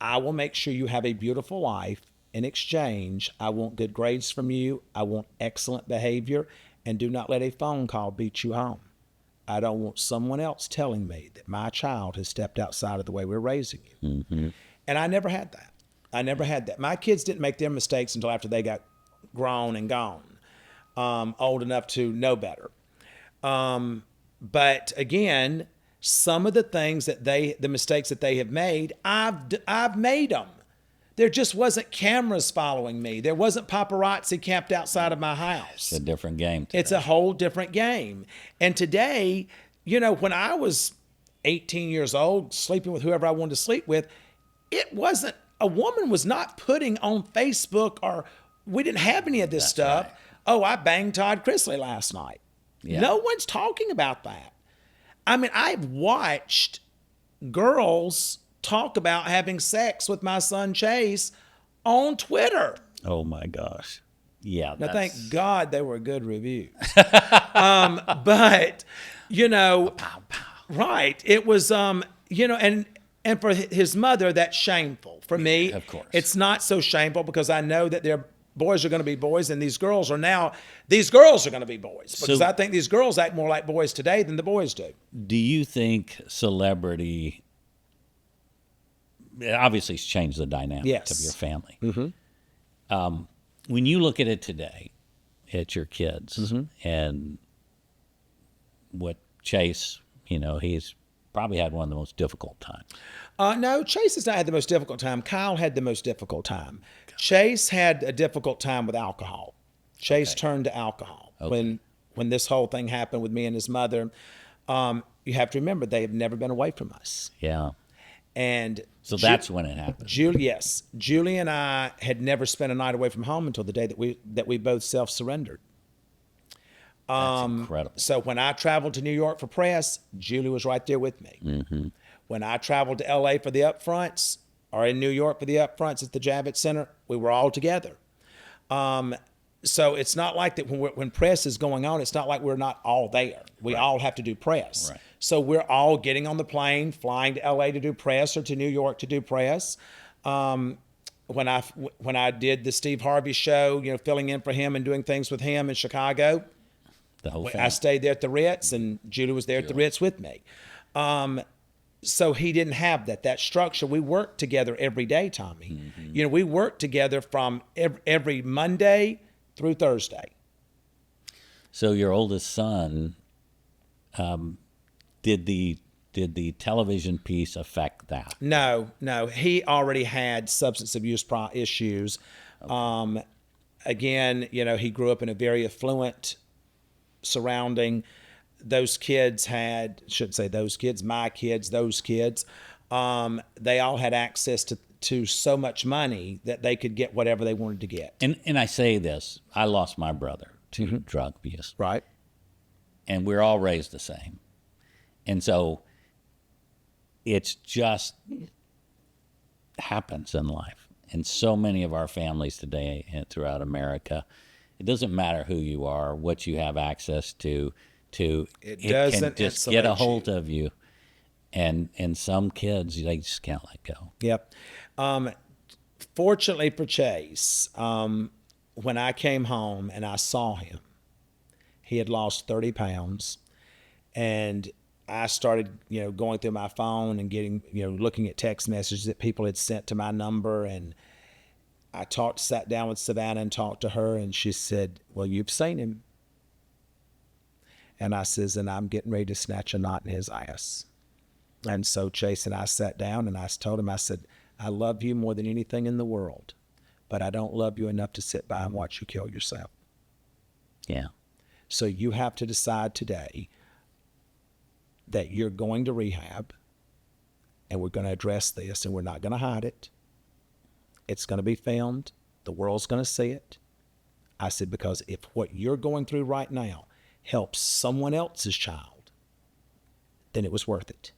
I will make sure you have a beautiful life. In exchange, I want good grades from you. I want excellent behavior, and do not let a phone call beat you home. I don't want someone else telling me that my child has stepped outside of the way we're raising you. Mm-hmm. And I never had that. My kids didn't make their mistakes until after they got grown and gone, old enough to know better. But again, some of the things the mistakes that they have made, I've made them. There just wasn't cameras following me. There wasn't paparazzi camped outside of my house. It's a different game today. It's a whole different game. And today, when I was 18 years old, sleeping with whoever I wanted to sleep with, a woman was not putting on Facebook, or we didn't have any of this stuff. Right. oh, I banged Todd Chrisley last night. Yeah. No one's talking about that. I mean, I've watched girls talk about having sex with my son Chase on Twitter. Oh my gosh. Yeah. Now, thank God they were good reviews. But, you know, right. It was, you know, and for his mother, that's shameful. For me, Of course. it's not so shameful because I know that their boys are going to be boys and these girls are going to be boys. Because So- I think these girls act more like boys today than the boys do. Do you think celebrity obviously it's changed the dynamic Yes. of your family? When you look at it today, at your kids and what Chase, you know, he's probably had one of the most difficult times. No, Chase has not had the most difficult time. Kyle had the most difficult time. Chase had a difficult time with alcohol. Chase turned to alcohol when this whole thing happened with me and his mother. You have to remember they have never been away from us. Yeah. And So that's when it happened. Julie and I had never spent a night away from home until the day that we both self-surrendered. That's incredible. So when I traveled to New York for press, Julie was right there with me. When I traveled to LA for the upfronts, or in New York for the upfronts at the Javits Center, we were all together. So it's not like that when press is going on, it's not like we're not all there. We all have to do press. Right. So we're all getting on the plane, flying to LA to do press or to New York to do press. When I did the Steve Harvey show, you know, filling in for him and doing things with him in Chicago, The whole I family. stayed there at the Ritz, and Julie was there at the Ritz with me. So he didn't have that structure. We worked together every day, Tommy. You know, we worked together from every Monday through Thursday. So your oldest son, did the television piece affect that? No, he already had substance abuse issues. Again, you know, he grew up in a very affluent surrounding. Those kids shouldn't say those kids, my kids, those kids, they all had access to so much money that they could get whatever they wanted to get. And I say this, I lost my brother to drug abuse. Right. And we're all raised the same. And so it's just happens in life. And so many of our families today and throughout America, it doesn't matter who you are, what you have access to it doesn't can just insulate get a hold you. of you. And some kids, they just can't let go. Yep. Fortunately for Chase, when I came home and I saw him, he had lost 30 pounds. And I started, you know, going through my phone and getting, you know, looking at text messages that people had sent to my number. And I sat down with Savannah and talked to her. And she said, well, you've seen him. And I says, and I'm getting ready to snatch a knot in his ass. And so Chase and I sat down and I told him, I said, I love you more than anything in the world, but I don't love you enough to sit by and watch you kill yourself. Yeah. So you have to decide today that you're going to rehab and we're going to address this and we're not going to hide it. It's going to be filmed. The world's going to see it. I said, because if what you're going through right now helps someone else's child, then it was worth it.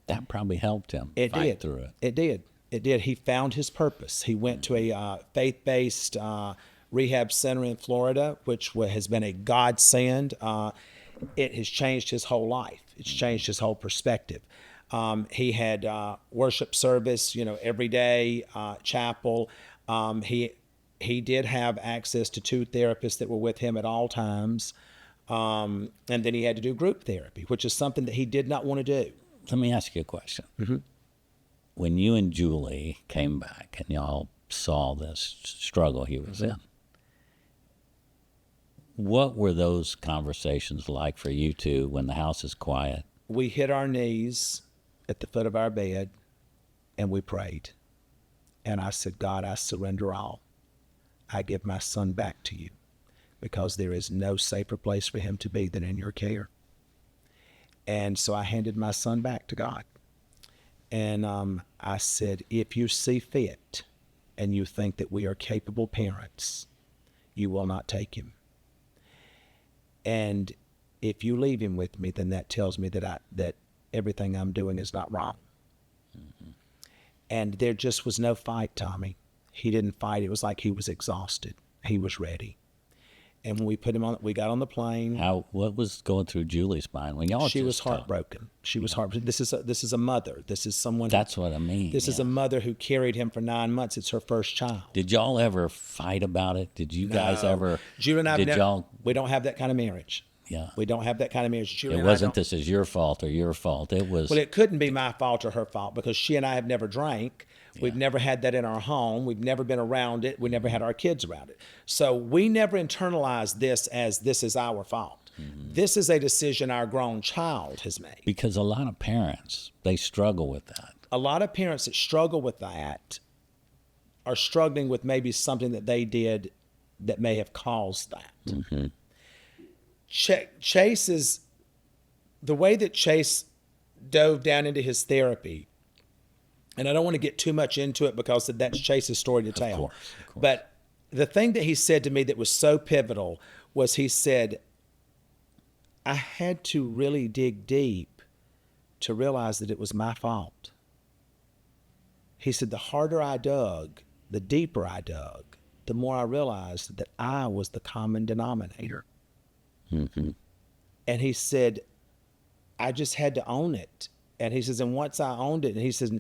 That probably helped him It fight did. through it. It did. It did. He found his purpose. He went to a faith-based rehab center in Florida, which has been a godsend. It has changed his whole life. It's changed his whole perspective. He had worship service, you know, every day, chapel. He did have access to 2 therapists that were with him at all times. And then he had to do group therapy, which is something that he did not want to do. Let me ask you a question. When you and Julie came back and y'all saw this struggle he was in, what were those conversations like for you two when the house is quiet? We hit our knees at the foot of our bed and we prayed. And I said, God, I surrender all. I give my son back to you because there is no safer place for him to be than in your care. And so I handed my son back to God. And I said, if you see fit and you think that we are capable parents, you will not take him. And if you leave him with me, then that tells me that everything I'm doing is not wrong. Mm-hmm. And there just was no fight, Tommy. He didn't fight. It was like he was exhausted. He was ready. And when we put him on, we got on the plane. What was going through Julie's mind when y'all? She was heartbroken. She was heartbroken. This is a mother. This is someone. That's what I mean. This is a mother who carried him for 9 months. It's her first child. Did y'all ever fight about it? Did you guys ever? Julie and I, we don't have that kind of marriage. Yeah. We don't have that kind of marriage. Julie it wasn't this is your fault or your fault. It was. Well, it couldn't be my fault or her fault because she and I have never drank. We've never had that in our home. We've never been around it. We never had our kids around it. So we never internalized this as this is our fault. Mm-hmm. This is a decision our grown child has made. Because a lot of parents, they struggle with that. A lot of parents that struggle with that are struggling with maybe something that they did that may have caused that. Mm-hmm. Chase is, the way that Chase dove down into his therapy, and I don't want to get too much into it because that's Chase's story to tell. Of course. But the thing that he said to me that was so pivotal was he said, I had to really dig deep to realize that it was my fault. He said, the harder I dug, the deeper I dug, the more I realized that I was the common denominator. Mm-hmm. And he said, I just had to own it. And he says, and once I owned it, and he says,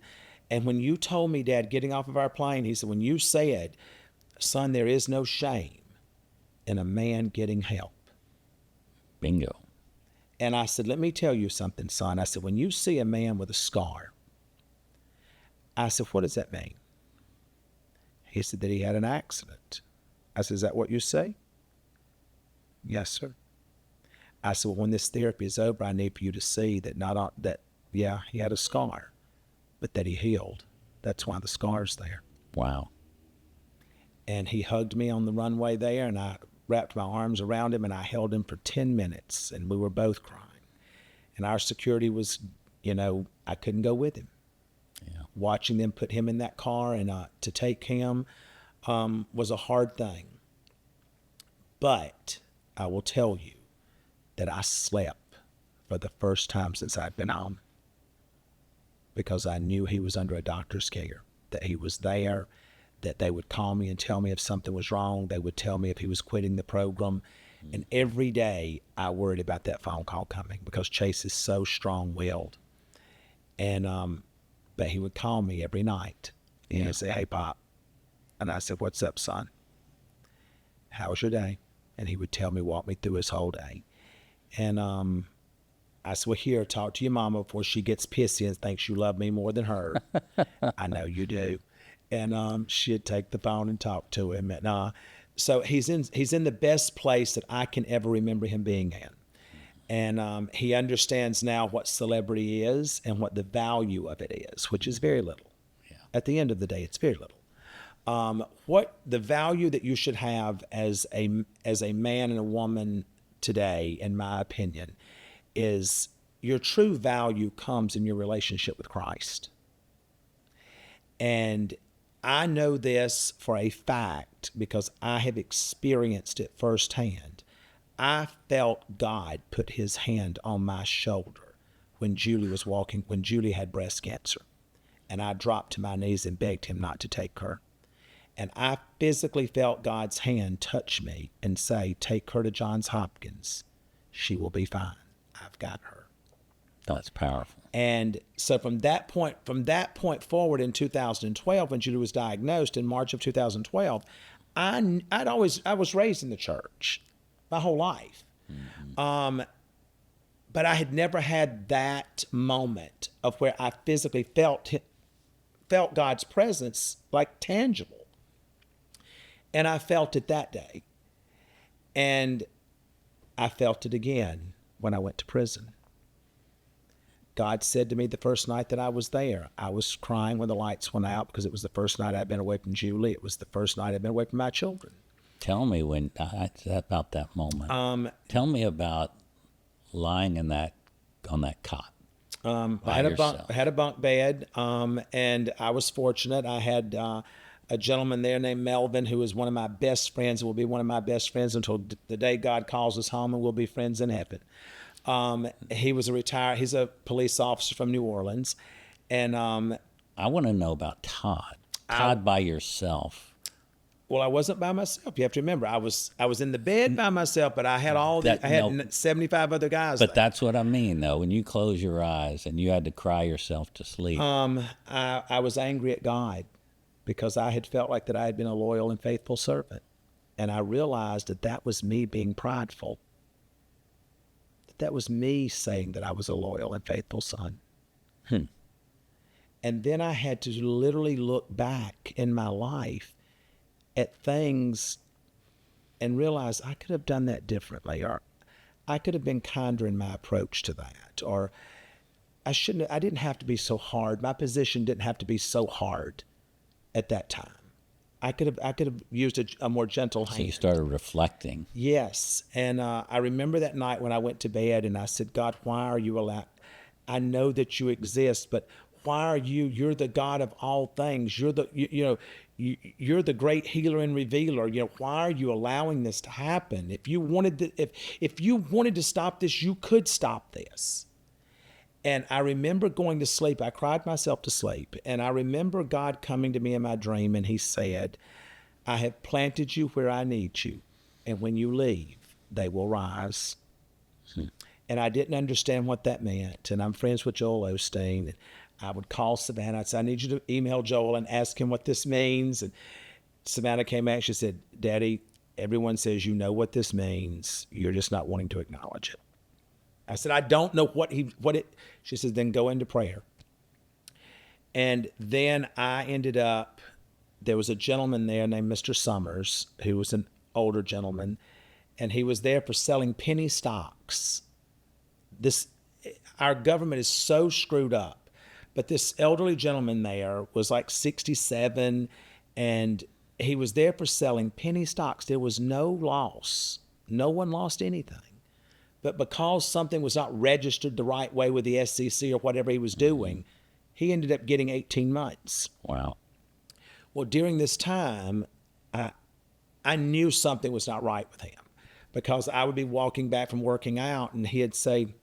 and when you told me, Dad, getting off of our plane, he said, when you said, son, there is no shame in a man getting help. Bingo. And I said, let me tell you something, son. I said, when you see a man with a scar, I said, what does that mean? He said that he had an accident. I said, is that what you say? Yes, sir. I said, well, when this therapy is over, I need for you to see that he had a scar, but that he healed. That's why the scar's there. Wow. And he hugged me on the runway there, and I wrapped my arms around him, and I held him for 10 minutes, and we were both crying. And our security was, I couldn't go with him. Yeah. Watching them put him in that car and to take him was a hard thing. But I will tell you that I slept for the first time since I'd been home because I knew he was under a doctor's care, that he was there, that they would call me and tell me if something was wrong. They would tell me if he was quitting the program. Mm-hmm. And every day I worried about that phone call coming because Chase is so strong-willed. And but he would call me every night and he'd say, hey, Pop. And I said, what's up, son? How was your day? And he would walk me through his whole day. And I said, well, here, talk to your mama before she gets pissy and thinks you love me more than her. I know you do. And she'd take the phone and talk to him. And so he's in the best place that I can ever remember him being in. And he understands now what celebrity is and what the value of it is, which is very little. Yeah. At the end of the day, it's very little. What the value that you should have as a man and a woman today, in my opinion, is your true value comes in your relationship with Christ. And I know this for a fact because I have experienced it firsthand. I felt God put his hand on my shoulder when Julie had breast cancer. And I dropped to my knees and begged him not to take her. And I physically felt God's hand touch me and say, take her to Johns Hopkins. She will be fine. I've got her. That's powerful. And so from that point forward in 2012, when Julie was diagnosed in March of 2012, I was raised in the church my whole life. Mm-hmm. But I had never had that moment of where I physically felt God's presence like tangible. And I felt it that day. And I felt it again when I went to prison. God said to me the first night that I was there, I was crying when the lights went out because it was the first night I'd been away from Julie. It was the first night I'd been away from my children. Tell me about that moment. Tell me about lying on that cot. I had a bunk bed, and I was fortunate. I had a gentleman there named Melvin, who is one of my best friends, will be one of my best friends until the day God calls us home, and we'll be friends in heaven. He's a police officer from New Orleans. And I want to know about Todd. Todd by yourself. well, I wasn't by myself. You have to remember, I was in the bed by myself, but I had I had 75 other guys. But that's what I mean, though. When you close your eyes and you had to cry yourself to sleep. I was angry at God because I had felt like that I had been a loyal and faithful servant. And I realized that was me being prideful. That was me saying that I was a loyal and faithful son. And then I had to literally look back in my life at things and realize I could have done that differently, or I could have been kinder in my approach to that, or I didn't have to be so hard. My position didn't have to be so hard at that time. I could have used a more gentle hand. So you started reflecting. Yes. And I remember that night when I went to bed and I said, God, why are you allowed? I know that you exist, but why are you're the God of all things. You're the great healer and revealer. Why are you allowing this to happen? If you wanted to stop this, you could stop this. And I remember going to sleep. I cried myself to sleep. And I remember God coming to me in my dream, and he said, I have planted you where I need you. And when you leave, they will rise. And I didn't understand what that meant. And I'm friends with Joel Osteen. And I would call Savannah. I'd say, I need you to email Joel and ask him what this means. And Savannah came back. She said, Daddy, everyone says you know what this means. You're just not wanting to acknowledge it. I said, I don't know she says, then go into prayer. And then I ended up, there was a gentleman there named Mr. Summers, who was an older gentleman, and he was there for selling penny stocks. Our government is so screwed up, but this elderly gentleman there was like 67, and he was there for selling penny stocks. There was no loss. No one lost anything. But because something was not registered the right way with the SEC or whatever he was doing, he ended up getting 18 months. Wow. Well, during this time, I knew something was not right with him, because I would be walking back from working out and he'd say,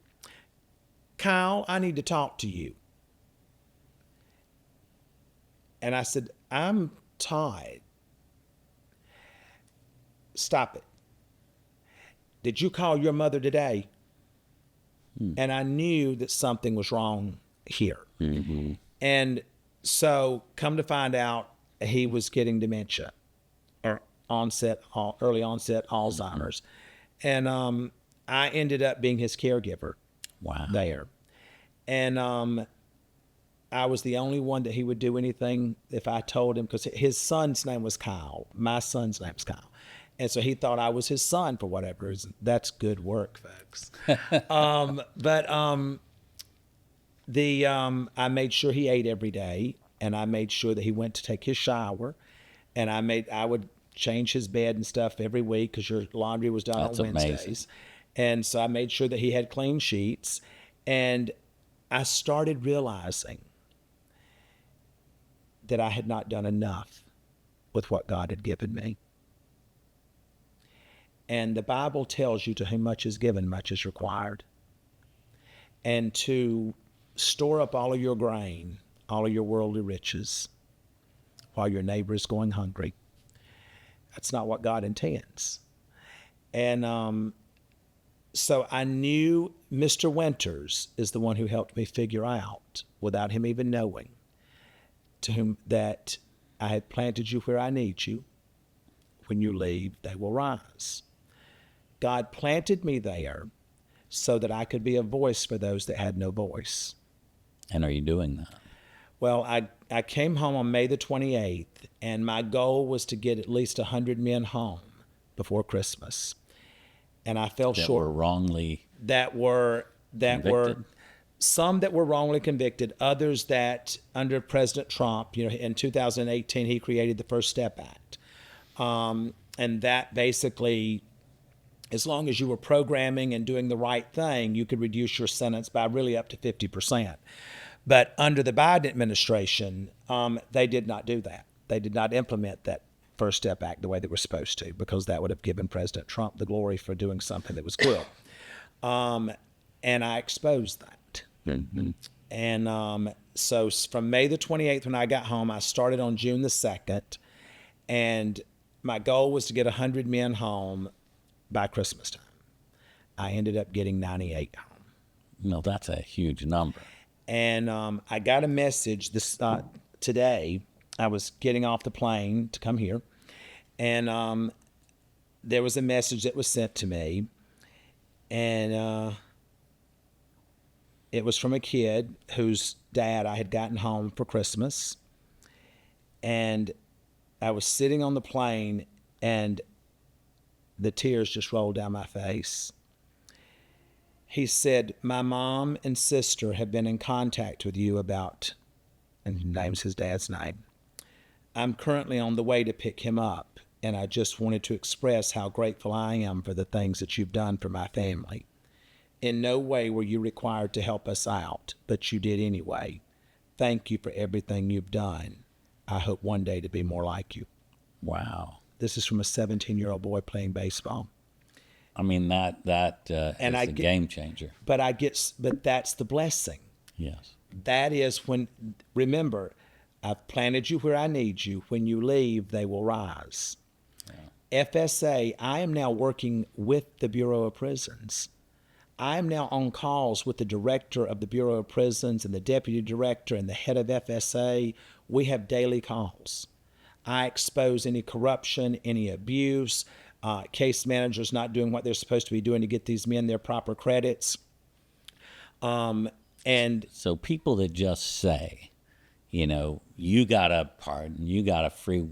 Kyle, I need to talk to you. And I said, I'm Todd. Stop it. Did you call your mother today? And I knew that something was wrong here. Mm-hmm. And so come to find out, he was getting dementia, or early onset Alzheimer's. And I ended up being his caregiver. Wow. There. And I was the only one that he would do anything if I told him, because his son's name was Kyle. My son's name's Kyle. And so he thought I was his son for whatever reason. That's good work, folks. I made sure he ate every day, and I made sure that he went to take his shower, and I would change his bed and stuff every week, because your laundry was done on Wednesdays. Amazing. And so I made sure that he had clean sheets, and I started realizing that I had not done enough with what God had given me. And the Bible tells you, to whom much is given, much is required. And to store up all of your grain, all of your worldly riches, while your neighbor is going hungry, that's not what God intends. And so I knew Mr. Winters is the one who helped me figure out, without him even knowing, to whom that I had planted you where I need you. When you leave, they will rise. God planted me there so that I could be a voice for those that had no voice. And are you doing that? Well, I came home on May the 28th, and my goal was to get at least 100 men home before Christmas. And I fell short. Were wrongly that were some that were wrongly convicted, others that under President Trump, in 2018, he created the First Step Act. And that basically, as long as you were programming and doing the right thing, you could reduce your sentence by really up to 50%. But under the Biden administration, they did not do that. they did not implement that First Step Act the way they were supposed to, because that would have given President Trump the glory for doing something that was cool. And I exposed that. Mm-hmm. And so from May the 28th, when I got home, I started on June the 2nd. And my goal was to get 100 men home by Christmas time. I ended up getting 98 home. No, that's a huge number. And I got a message today. I was getting off the plane to come here, and there was a message that was sent to me, and it was from a kid whose dad I had gotten home for Christmas. And I was sitting on the plane, and the tears just rolled down my face. He said, "My mom and sister have been in contact with you about," and he names his dad's name. "I'm currently on the way to pick him up, and I just wanted to express how grateful I am for the things that you've done for my family. In no way were you required to help us out, but you did anyway. Thank you for everything you've done. I hope one day to be more like you." Wow. This is from a 17-year-old boy playing baseball. I mean, that is a game changer. But that's the blessing. Yes. That is when, remember, I've planted you where I need you. When you leave, they will rise. Yeah. FSA, I am now working with the Bureau of Prisons. I am now on calls with the director of the Bureau of Prisons and the deputy director and the head of FSA. We have daily calls. I expose any corruption, any abuse, case managers not doing what they're supposed to be doing to get these men their proper credits. And so people that just say, you got a pardon, you got a free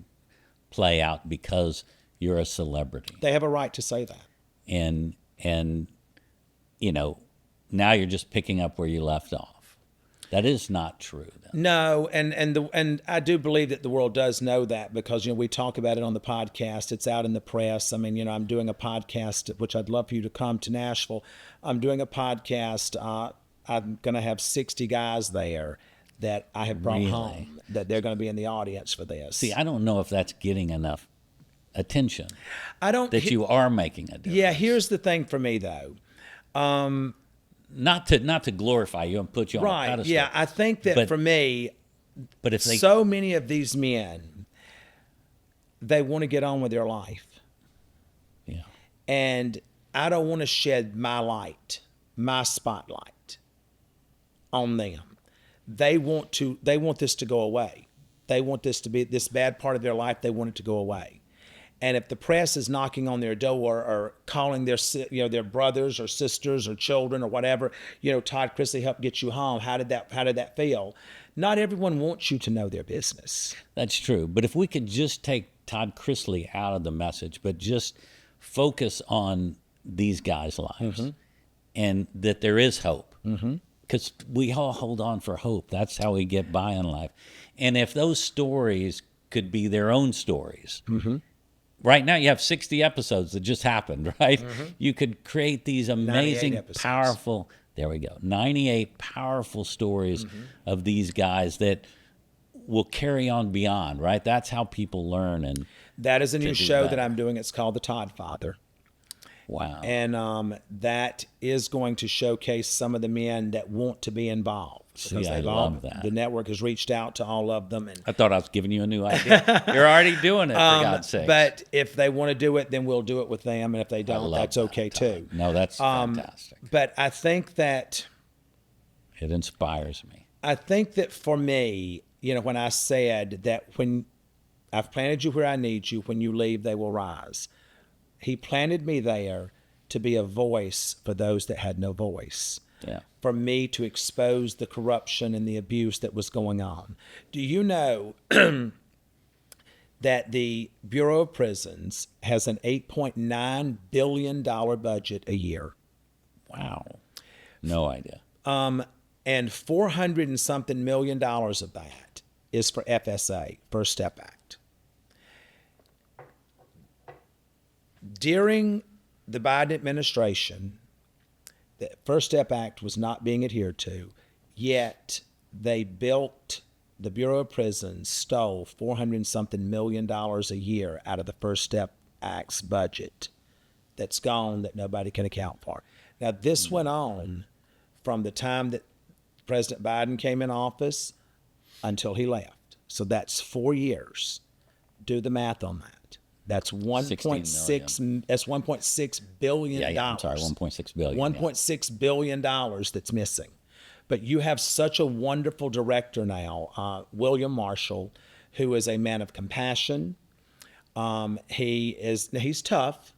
play out because you're a celebrity. They have a right to say that. And now you're just picking up where you left off. That is not true. No, and I do believe that the world does know that, because we talk about it on the podcast. It's out in the press. I mean, I'm doing a podcast, which I'd love for you to come to Nashville. I'm doing a podcast. I'm going to have 60 guys there that I have brought home, that they're going to be in the audience for this. See, I don't know if that's getting enough attention. You are making a difference. Yeah, here's the thing for me though. Not to glorify you and put you on a pedestal. Yeah, I think that for me, but if so many of these men, they want to get on with their life. Yeah. And I don't want to shed my light, my spotlight on them. They want this to go away. They want this to be this bad part of their life. They want it to go away. And if the press is knocking on their door or calling their brothers or sisters or children or whatever, Todd Chrisley helped get you home. How did that feel? Not everyone wants you to know their business. That's true. But if we could just take Todd Chrisley out of the message, but just focus on these guys' lives, mm-hmm. and that there is hope. Because we all hold on for hope. That's how we get by in life. And if those stories could be their own stories. Mm-hmm. Right now you have 60 episodes that just happened, right? Mm-hmm. You could create these amazing, powerful, 98 powerful stories mm-hmm. of these guys that will carry on beyond, right? That's how people learn. And that is a new show that I'm doing. It's called The Todd Father. Wow. And that is going to showcase some of the men that want to be involved. See, I love that. The network has reached out to all of them. And I thought I was giving you a new idea. You're already doing it, for God's sake. But if they want to do it, then we'll do it with them. And if they don't, that's okay too. No, that's fantastic. But I think that it inspires me. I think that for me, when I said that when I've planted you where I need you, when you leave, they will rise. He planted me there to be a voice for those that had no voice. Yeah. For me to expose the corruption and the abuse that was going on. Do you know that the Bureau of Prisons has an $8.9 billion budget a year? Wow. No idea. And 400 and something million dollars of that is for FSA, First Step Act. During the Biden administration, the First Step Act was not being adhered to, yet they built the Bureau of Prisons stole $400-something million a year out of the First Step Act's budget that's gone that nobody can account for. Now, this went on from the time that President Biden came in office until he left. So that's 4 years. Do the math on that. That's 1.6. That's 1.6 billion dollars. I'm sorry, 1.6 billion. 1.6 billion dollars that's missing. But you have such a wonderful director now, William Marshall, who is a man of compassion. He's tough.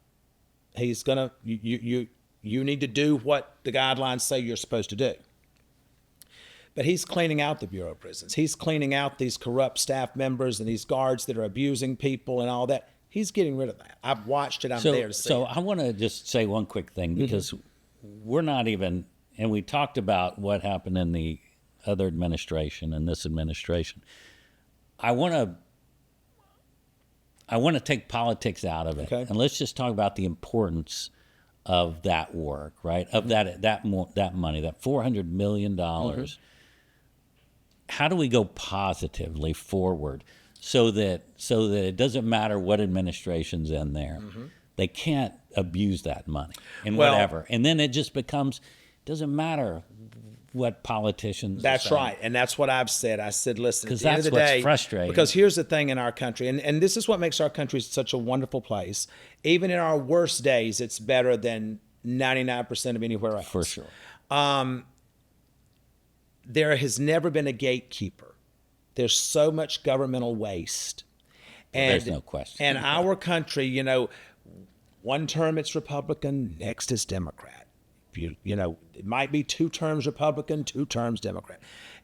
He's gonna you need to do what the guidelines say you're supposed to do. But he's cleaning out the Bureau of Prisons. He's cleaning out these corrupt staff members and these guards that are abusing people and all that. He's getting rid of that. I've watched it. I'm there to see So it. I want to just say one quick thing, because we're not even, and we talked about what happened in the other administration and this administration. I want to take politics out of it, Okay. and let's just talk about the importance of that work, right? Of that money, that $400 million. How do we go positively forward so that it doesn't matter what administration's in there, they can't abuse that money and whatever, and then it just becomes, doesn't matter what politicians. That's are saying. right, and that's what I've said. I said, listen, at the end Because of the that's what's day, frustrating. because here's the thing in our country, and this is what makes our country such a wonderful place. Even in our worst days, it's better than 99% of anywhere else. For sure. There has never been a gatekeeper. There's so much governmental waste. And, there's no question. And our country, one term it's Republican, next is Democrat. It might be 2 terms Republican, 2 terms Democrat.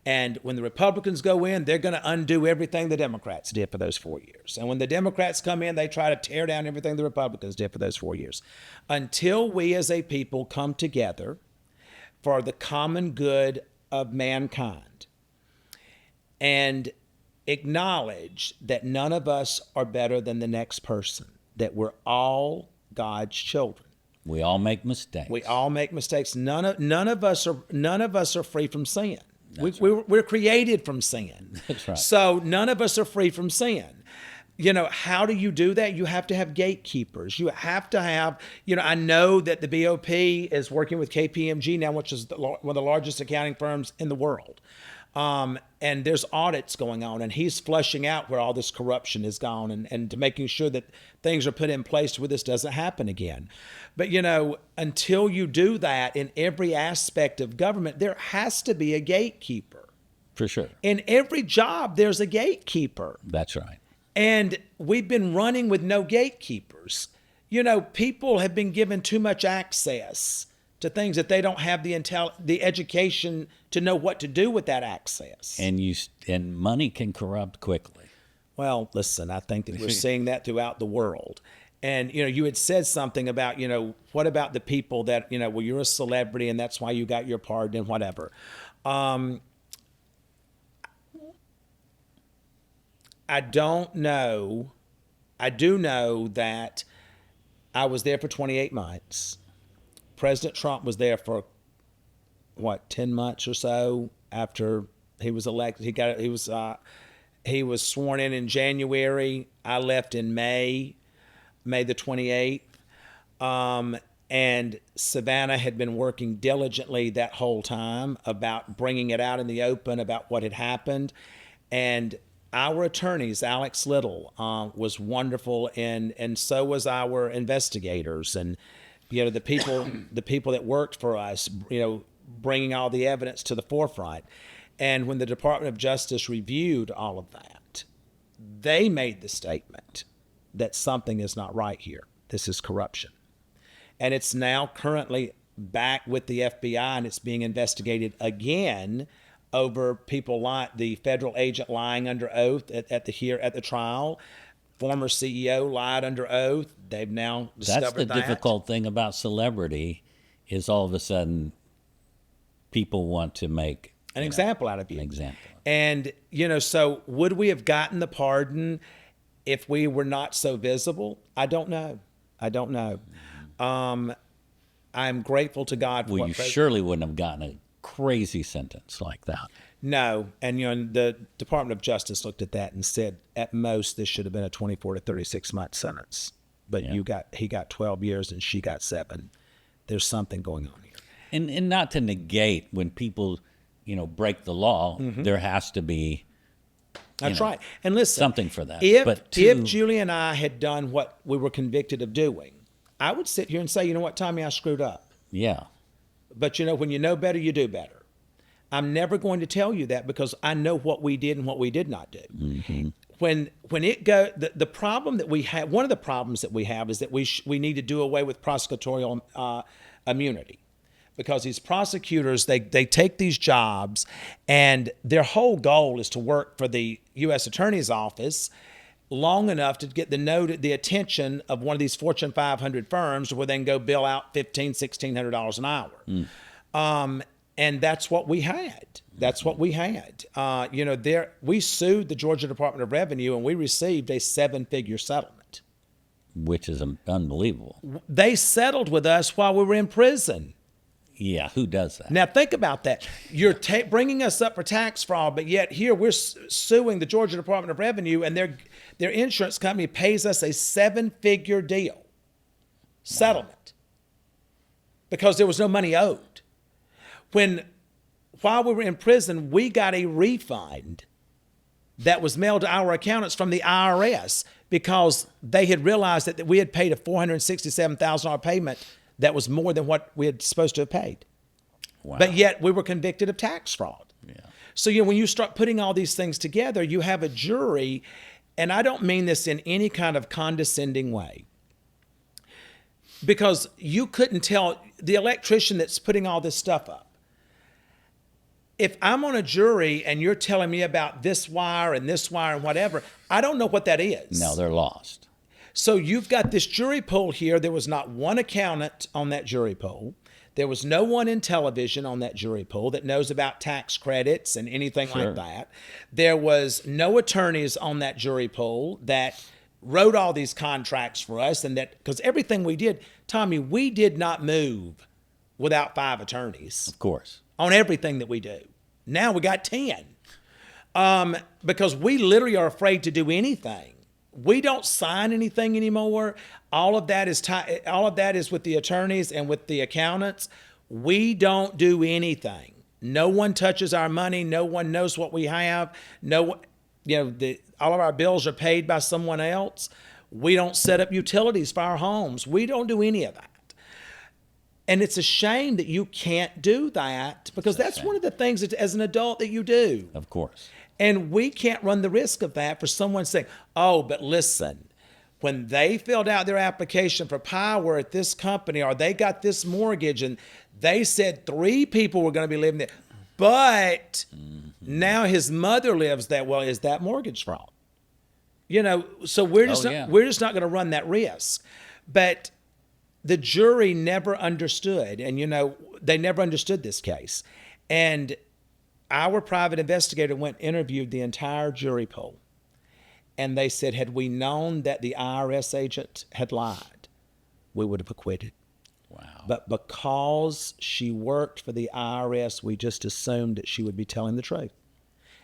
And when the Republicans go in, they're going to undo everything the Democrats did for those 4 years. And when the Democrats come in, they try to tear down everything the Republicans did for those 4 years. Until we as a people come together for the common good of mankind and acknowledge that none of us are better than the next person, that we're all God's children. We all make mistakes. We all make mistakes. None of us are free from sin. We're created from sin. That's right. So none of us are free from sin. How do you do that? You have to have gatekeepers. You have to have, I know that the BOP is working with KPMG now, which is one of the largest accounting firms in the world. And there's audits going on, and he's flushing out where all this corruption is gone and to making sure that things are put in place where this doesn't happen again. But, until you do that in every aspect of government, there has to be a gatekeeper. For sure. In every job, there's a gatekeeper. That's right. And we've been running with no gatekeepers. People have been given too much access to things that they don't have the education to know what to do with that access. And money can corrupt quickly. Well, listen, I think that we're seeing that throughout the world. And, you had said something about, what about the people that, well, you're a celebrity and that's why you got your pardon and whatever. I don't know. I do know that I was there for 28 months. President Trump was there for 10 months or so after he was elected. He was sworn in January. I left in May the 28th. And Savannah had been working diligently that whole time about bringing it out in the open about what had happened. And our attorneys, Alex Little, was wonderful, and so was our investigators, and the people that worked for us, bringing all the evidence to the forefront. And when the Department of Justice reviewed all of that, they made the statement that something is not right here. This is corruption, and it's now currently back with the FBI, and it's being investigated again over people like the federal agent lying under oath at the trial. Former CEO lied under oath. They've now discovered that. That's the difficult thing about celebrity, is all of a sudden people want to make an example out of you. An example. And, so would we have gotten the pardon if we were not so visible? I don't know. I'm grateful to God for you surely wouldn't have gotten a crazy sentence like that. No, and the Department of Justice looked at that and said, at most, this should have been a 24 to 36 month sentence. But he got 12 years and she got 7. There's something going on here. And not to negate when people, break the law, there has to be. That's right. And listen, something for that. If Julie and I had done what we were convicted of doing, I would sit here and say, you know what, Tommy, I screwed up. Yeah. But when you know better, you do better. I'm never going to tell you that because I know what we did and what we did not do. Mm-hmm. When it go, the problem that we have, one of the problems that we have is that we need to do away with prosecutorial immunity. Because these prosecutors, they take these jobs and their whole goal is to work for the U.S. Attorney's Office long enough to get the attention of one of these Fortune 500 firms where they can go bill out $1,500, $1,600 an hour. And that's what we had. That's what we had. We sued the Georgia Department of Revenue and we received a 7-figure settlement. Which is unbelievable. They settled with us while we were in prison. Yeah, who does that? Now think about that. You're bringing us up for tax fraud, but yet here we're suing the Georgia Department of Revenue, and their insurance company pays us a 7-figure deal settlement because there was no money owed. While we were in prison, we got a refund that was mailed to our accountants from the IRS because they had realized that we had paid a $467,000 payment that was more than what we had supposed to have paid. Wow. But yet we were convicted of tax fraud. Yeah. So, when you start putting all these things together, you have a jury, and I don't mean this in any kind of condescending way, because you couldn't tell the electrician that's putting all this stuff up. If I'm on a jury and you're telling me about this wire and whatever, I don't know what that is. No, they're lost. So you've got this jury pool here. There was not one accountant on that jury pool. There was no one in television on that jury pool that knows about tax credits and anything like that. There was no attorneys on that jury pool that wrote all these contracts for us, and that because everything we did, Tommy, we did not move without 5 attorneys. Of course. On everything that we do. Now we got 10. Because we literally are afraid to do anything. We don't sign anything anymore. All of that is with the attorneys and with the accountants. We don't do anything. No one touches our money. No one knows what we have. All of our bills are paid by someone else. We don't set up utilities for our homes. We don't do any of that. And it's a shame that you can't do that because that's one of the things that, as an adult, that you do. Of course. And we can't run the risk of that for someone saying, oh, but listen, when they filled out their application for power at this company or they got this mortgage and they said 3 people were going to be living there, but now his mother lives there. Well, is that mortgage fraud? So we're just not going to run that risk. But the jury never understood, and they never understood this case. And our private investigator went and interviewed the entire jury pool. And they said, had we known that the IRS agent had lied, we would have acquitted. Wow. But because she worked for the IRS, we just assumed that she would be telling the truth.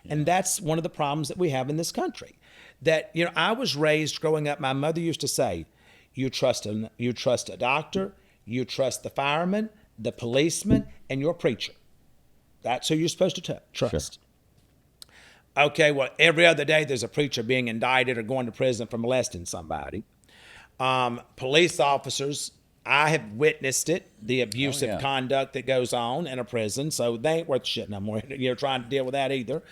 Yeah. And that's one of the problems that we have in this country. That, I was raised growing up, my mother used to say, you trust a doctor, you trust the fireman, the policeman, and your preacher. That's who you're supposed to trust. Sure. Okay, well, every other day there's a preacher being indicted or going to prison for molesting somebody. Police officers, I have witnessed it, the abusive conduct that goes on in a prison, so they ain't worth shit no more. You're trying to deal with that either.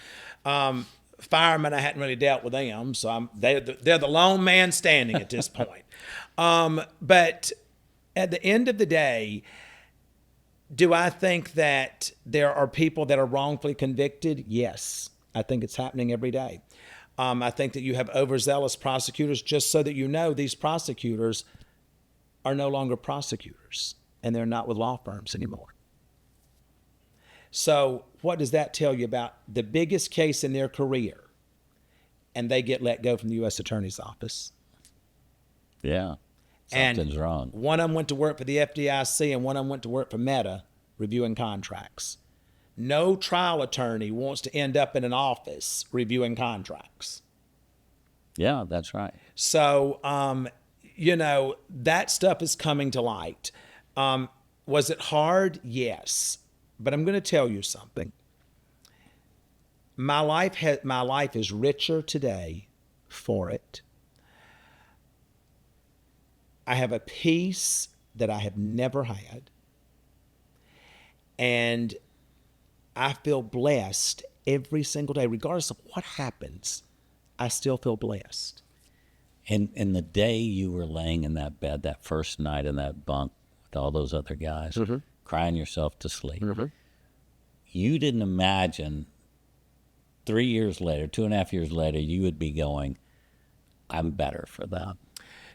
Firemen, I hadn't really dealt with them, so they're the lone man standing at this point. But at the end of the day, do I think that there are people that are wrongfully convicted? Yes. I think it's happening every day. I think that you have overzealous prosecutors. Just so that you know, these prosecutors are no longer prosecutors, and they're not with law firms anymore. So what does that tell you about the biggest case in their career, and they get let go from the U.S. Attorney's Office? Yeah. Something's wrong. One of them went to work for the FDIC and one of them went to work for Meta, reviewing contracts. no trial attorney wants to end up in an office reviewing contracts. Yeah, that's right. So, that stuff is coming to light. Was it hard? Yes. But I'm going to tell you something. My life is richer today for it. I have a peace that I have never had. And I feel blessed every single day, regardless of what happens. I still feel blessed. And the day you were laying in that bed, that first night in that bunk with all those other guys, crying yourself to sleep, you didn't imagine 3 years later, 2.5 years later, you would be going, I'm better for that.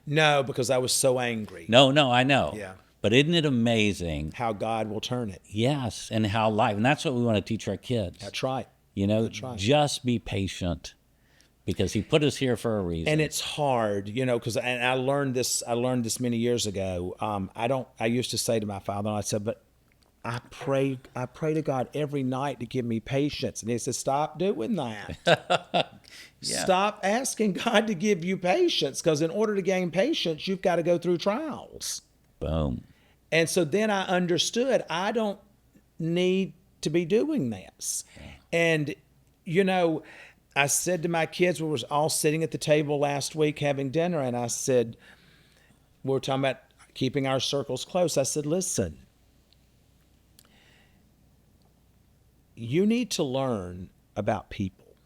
No, because I was so angry. No, I know. Yeah. But isn't it amazing? How God will turn it. Yes, and how life, and that's what we want to teach our kids. That's right. That's right. Just be patient, because he put us here for a reason. And it's hard, because I learned this many years ago. I used to say to my father, I said, but I pray to God every night to give me patience. And he said, stop doing that. Stop asking God to give you patience, because in order to gain patience, you've got to go through trials. Boom. And so then I understood I don't need to be doing this. And, I said to my kids, we were all sitting at the table last week having dinner, and I said, we were talking about keeping our circles close. I said, listen, you need to learn about people.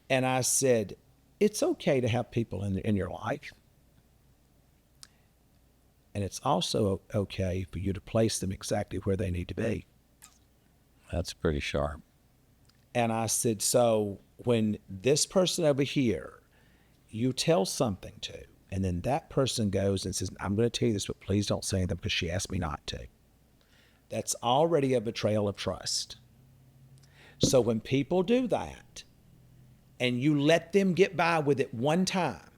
And I said, it's okay to have people in your life. And it's also okay for you to place them exactly where they need to be. That's pretty sharp. And I said, so when this person over here, you tell something to, and then that person goes and says, I'm going to tell you this, but please don't say anything because she asked me not to. That's already a betrayal of trust. So when people do that, and you let them get by with it one time,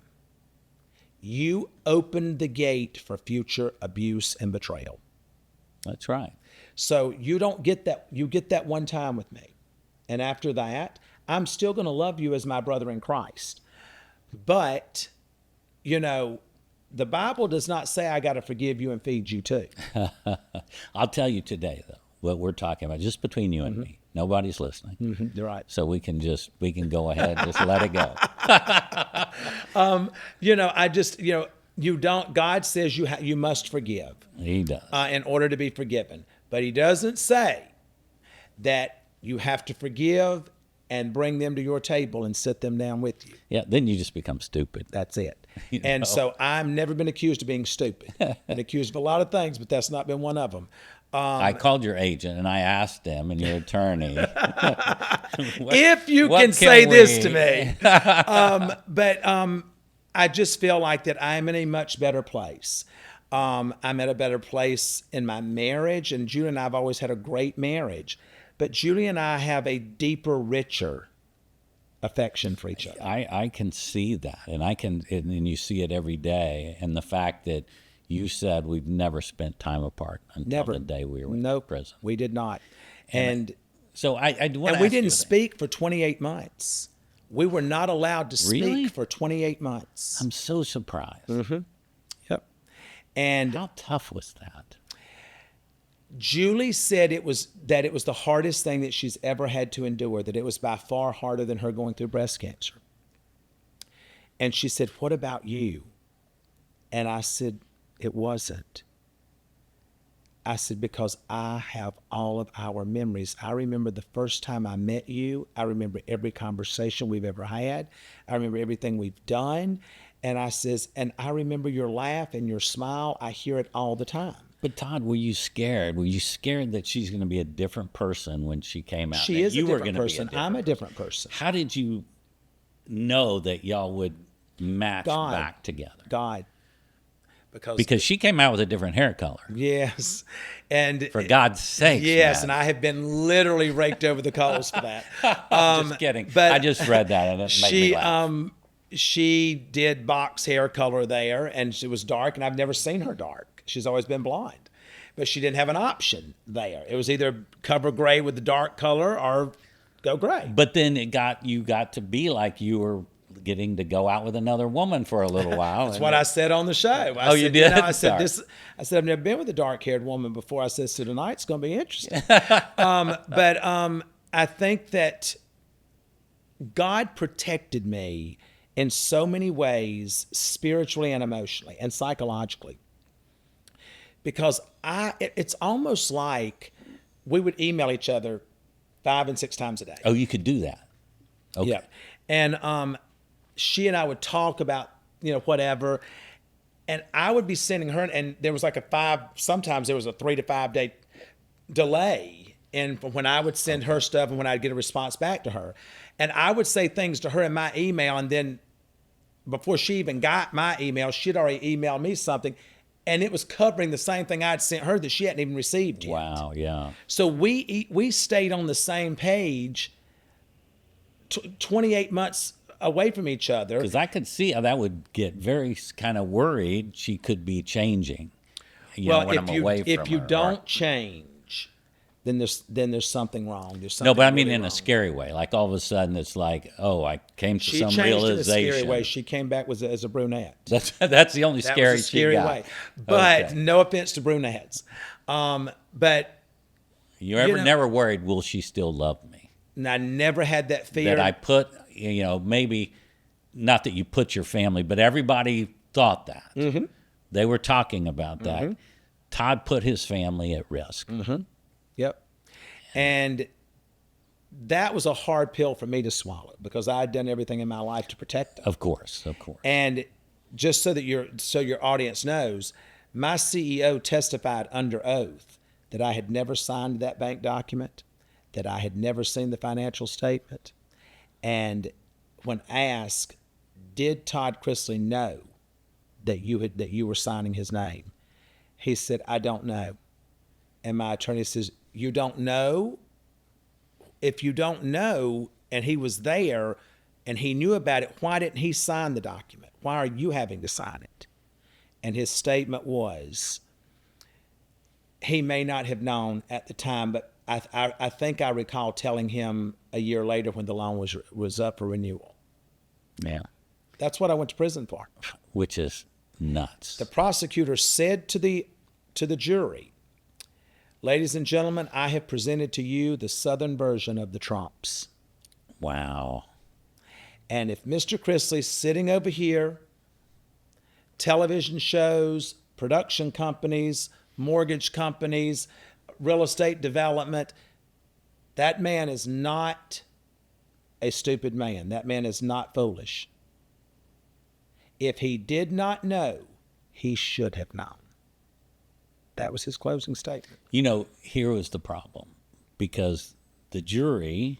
you open the gate for future abuse and betrayal. That's right. So you don't get that. You get that one time with me. And after that, I'm still going to love you as my brother in Christ. But, the Bible does not say I got to forgive you and feed you too. I'll tell you today, though, what we're talking about, just between you and me. Nobody's listening. You're right. So we can go ahead, just let it go. You don't, God says you must forgive. He does. In order to be forgiven. But he doesn't say that you have to forgive and bring them to your table and sit them down with you. Yeah, then you just become stupid. That's it. And so I've never been accused of being stupid. Been accused of a lot of things, but that's not been one of them. I called your agent and I asked him and your attorney. If you can say this to me. I just feel like that I'm in a much better place. I'm at a better place in my marriage, and Julie and I have always had a great marriage. But Julie and I have a deeper, richer affection for each other. I can see that, and you see it every day. And the fact that you said we've never spent time apart until the day we were in prison. We did not. And so I want to ask we didn't speak for 28 months. We were not allowed to speak for 28 months. I'm so surprised. Yep. And how tough was that? Julie said it was the hardest thing that she's ever had to endure, that it was by far harder than her going through breast cancer. And she said, what about you? And I said, it wasn't. I said, because I have all of our memories. I remember the first time I met you. I remember every conversation we've ever had. I remember everything we've done. And I says, and I remember your laugh and your smile. I hear it all the time. But Todd, were you scared? Were you scared that she's going to be a different person when she came out? She is a different person. I'm a different person. How did you know that y'all would match back together? God. Because she came out with a different hair color. Yes. And for God's sake. Yes, man. And I have been literally raked over the coals for that. Just kidding. But I just read that and it made me laugh. she did box hair color there, and she was dark, and I've never seen her dark. She's always been blonde. But she didn't have an option there. It was either cover gray with the dark color or go gray. But then you got to be like you were getting to go out with another woman for a little while. That's what I said on the show. You did? I said I've never been with a dark-haired woman before. I said, so tonight's going to be interesting. I think that God protected me in so many ways, spiritually and emotionally and psychologically. Because it's almost like we would email each other 5 and 6 times a day. Oh, you could do that. Okay. Yeah. And she and I would talk about, whatever. And I would be sending her, and there was like sometimes there was a 3 to 5 day delay in when I would send her stuff and when I'd get a response back to her. And I would say things to her in my email, and then before she even got my email, she'd already emailed me something. And it was covering the same thing I'd sent her that she hadn't even received yet. Wow, yeah. So we stayed on the same page 28 months away from each other. Because I could see how that would get very kind of worried. She could be changing. If you don't change, then there's something wrong. There's something no, but I mean really in wrong. a scary way. Like all of a sudden it's like, oh, I came to some She changed realization. in a scary way. She came back as a brunette. That's the only That scary was a scary she got. way. But Okay. no offense to brunettes. But You never worried, will she still love me? and I never had that fear. That I put, maybe not that you put your family, but everybody thought that. Mm-hmm. They were talking about that. Mm-hmm. Todd put his family at risk. Mm-hmm. Yep. And that was a hard pill for me to swallow because I had done everything in my life to protect them. Of course. And just so that your audience knows, my CEO testified under oath that I had never signed that bank document, that I had never seen the financial statement. And when asked, did Todd Chrisley know that you were signing his name? He said, I don't know. And my attorney says, you don't know? If you don't know, and he was there and he knew about it, why didn't he sign the document? Why are you having to sign it? And his statement was, he may not have known at the time, but I think I recall telling him a year later when the loan was up for renewal. Yeah. That's what I went to prison for. Which is nuts. The prosecutor said to the jury, ladies and gentlemen, I have presented to you the Southern version of the Trumps. Wow. And if Mr. Chrisley's sitting over here, television shows, production companies, mortgage companies, real estate development, that man is not a stupid man. That man is not foolish. If he did not know, he should have known. That was his closing statement. Here was the problem. Because the jury,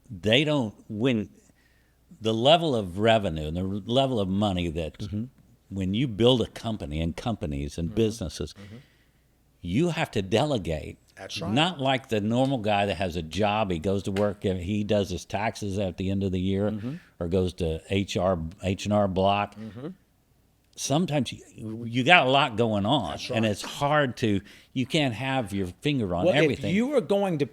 they don't win the level of revenue and the level of money that when you build a company and companies and businesses, you have to delegate. That's right. Not like the normal guy that has a job. He goes to work. He does his taxes at the end of the year or goes to H&R Block. Sometimes you got a lot going on. That's right. And it's hard you can't have your finger on everything. If you are going to,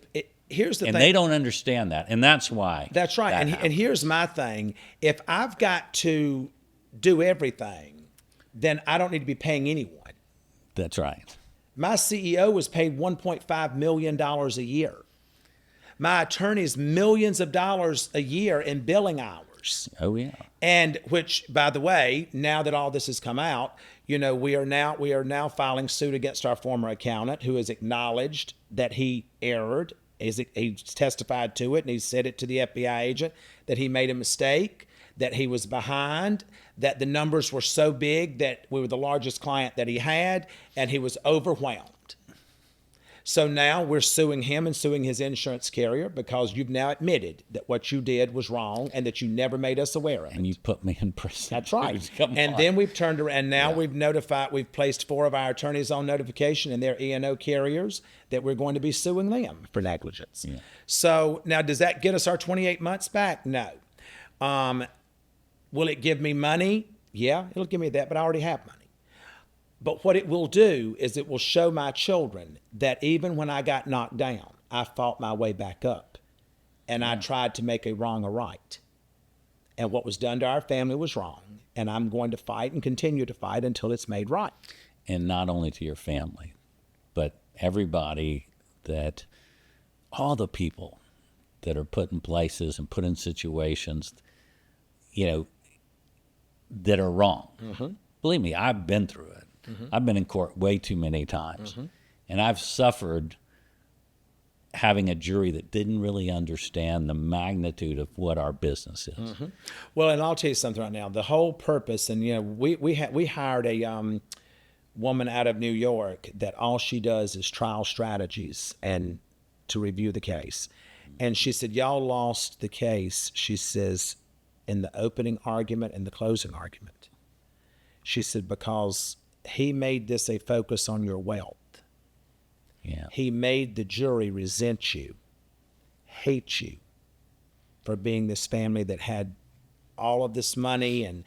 here's the thing. And they don't understand that. And that's why. That's right. And here's my thing. If I've got to do everything, then I don't need to be paying anyone. That's right. My CEO was paid $1.5 million a year. My attorney's millions of dollars a year in billing hours. Oh, yeah. And which, by the way, now that all this has come out, we are now filing suit against our former accountant who has acknowledged that he erred. He's testified to it, and he said it to the FBI agent that he made a mistake, that he was behind, that the numbers were so big that we were the largest client that he had, and he was overwhelmed. So now we're suing him and suing his insurance carrier because you've now admitted that what you did was wrong and that you never made us aware of it. And you put me in prison. That's right. Come and on. then we've turned around, and now we've placed 4 of our attorneys on notification and their E&O carriers that we're going to be suing them for negligence. Yeah. So now does that get us our 28 months back? No. Will it give me money? Yeah, it'll give me that, but I already have money. But what it will do is it will show my children that even when I got knocked down, I fought my way back up, and I tried to make a wrong a right. And what was done to our family was wrong, and I'm going to fight and continue to fight until it's made right. And not only to your family, but everybody all the people that are put in places and put in situations, that are wrong. Mm-hmm. Believe me, I've been through it. Mm-hmm. I've been in court way too many times. Mm-hmm. And I've suffered having a jury that didn't really understand the magnitude of what our business is. Mm-hmm. Well, and I'll tell you something right now. The whole purpose, and we hired a woman out of New York that all she does is trial strategies and to review the case. And she said, y'all lost the case, she says, in the opening argument and the closing argument. She said, because he made this a focus on your wealth. Yeah. He made the jury resent you, hate you for being this family that had all of this money. And,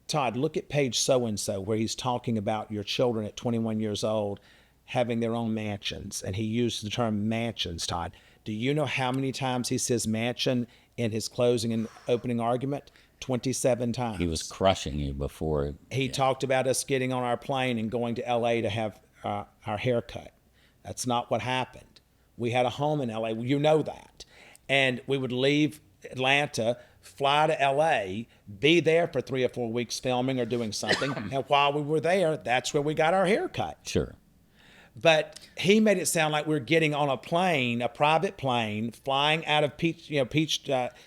Todd, look at page so-and-so where he's talking about your children at 21 years old having their own mansions. And he used the term mansions, Todd. Do you know how many times he says mansion in his closing and opening argument? 27 times. He was crushing you before. He talked about us getting on our plane and going to L.A. to have our hair cut. That's not what happened. We had a home in L.A. You know that. And we would leave Atlanta, fly to L.A., be there for 3 or 4 weeks filming or doing something. And while we were there, that's where we got our hair cut. Sure. But he made it sound like we're getting on a plane, a private plane, flying out of PDK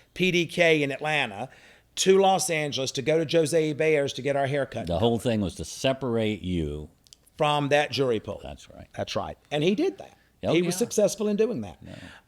in Atlanta to Los Angeles to go to Jose Bears to get our hair cut. The whole thing was to separate you from that jury pool. That's right. That's right. And he did that. Oh, he was successful in doing that.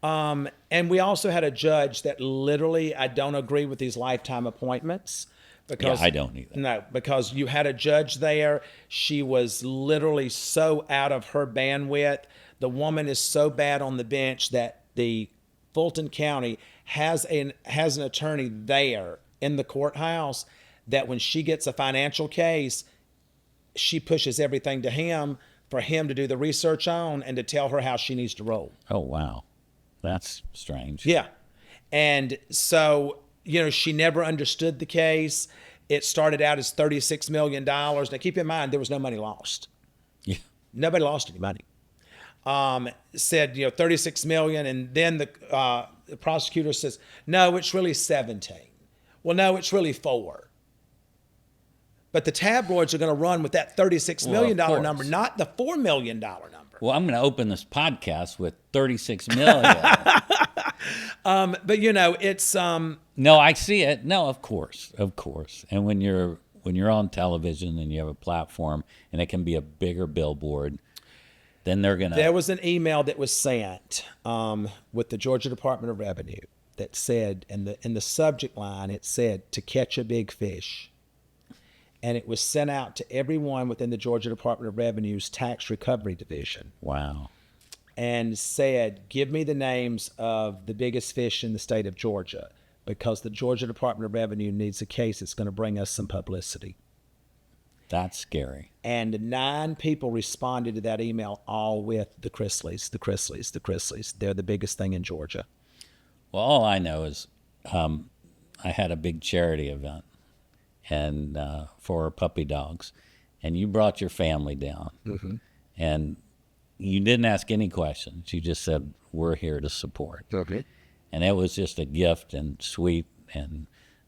No. And we also had a judge that literally, I don't agree with these lifetime appointments. Because, I don't either. No, because you had a judge there. She was literally so out of her bandwidth. The woman is so bad on the bench that the Fulton County has an attorney there in the courthouse that when she gets a financial case, she pushes everything to him for him to do the research on and to tell her how she needs to roll. Oh, wow. That's strange. Yeah. And so, she never understood the case. It started out as $36 million. Now, keep in mind, there was no money lost. Yeah. Nobody lost any money. Said, $36 million. And then the prosecutor says, no, it's really 17. Well, no, it's really 4. But the tabloids are going to run with that $36 million number, not the $4 million number. Well, I'm going to open this podcast with $36 million. But it's No, I see it. No, of course. And when you're on television and you have a platform and it can be a bigger billboard, then they're gonna. There was an email that was sent with the Georgia Department of Revenue that said, in the subject line, it said to catch a big fish, and it was sent out to everyone within the Georgia Department of Revenue's tax recovery division. Wow. And said, give me the names of the biggest fish in the state of Georgia, because the Georgia Department of Revenue needs a case that's going to bring us some publicity. That's scary. And 9 people responded to that email, all with the Chrisleys, the Chrisleys, the Chrisleys. They're the biggest thing in Georgia. Well, all I know is I had a big charity event and for puppy dogs, and you brought your family down. Mm-hmm. And you didn't ask any questions. You just said, we're here to support. Okay. And it was just a gift and sweet and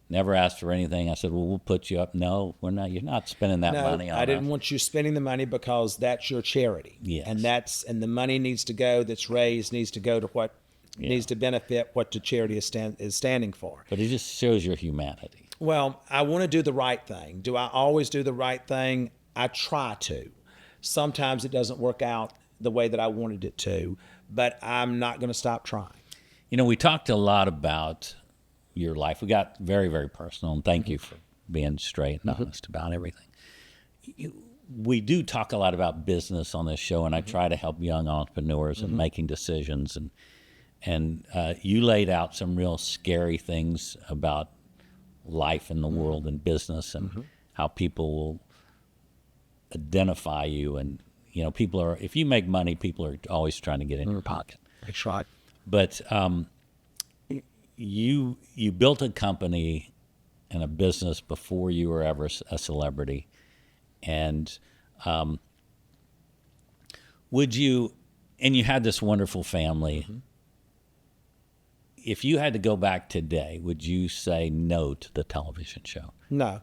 never asked for anything. I said, well, we'll put you up. No, we're not. You're not spending that money on I didn't us. want you spending the money because that's your charity. Yes. And the money needs to go, that's raised, needs to go to what needs to benefit what the charity is standing for. But it just shows your humanity. Well, I want to do the right thing. Do I always do the right thing? I try to. Sometimes it doesn't work out the way that I wanted it to, but I'm not going to stop trying. We talked a lot about your life. We got very, very personal, and thank you for being straight and honest about everything. We do talk a lot about business on this show, and I try to help young entrepreneurs in making decisions. And you laid out some real scary things about life in the world and business, and how people will identify you. And, people are, if you make money, people are always trying to get in your pocket. That's right. But you built a company and a business before you were ever a celebrity. And and you had this wonderful family. If you had to go back today, would you say no to the television show? No,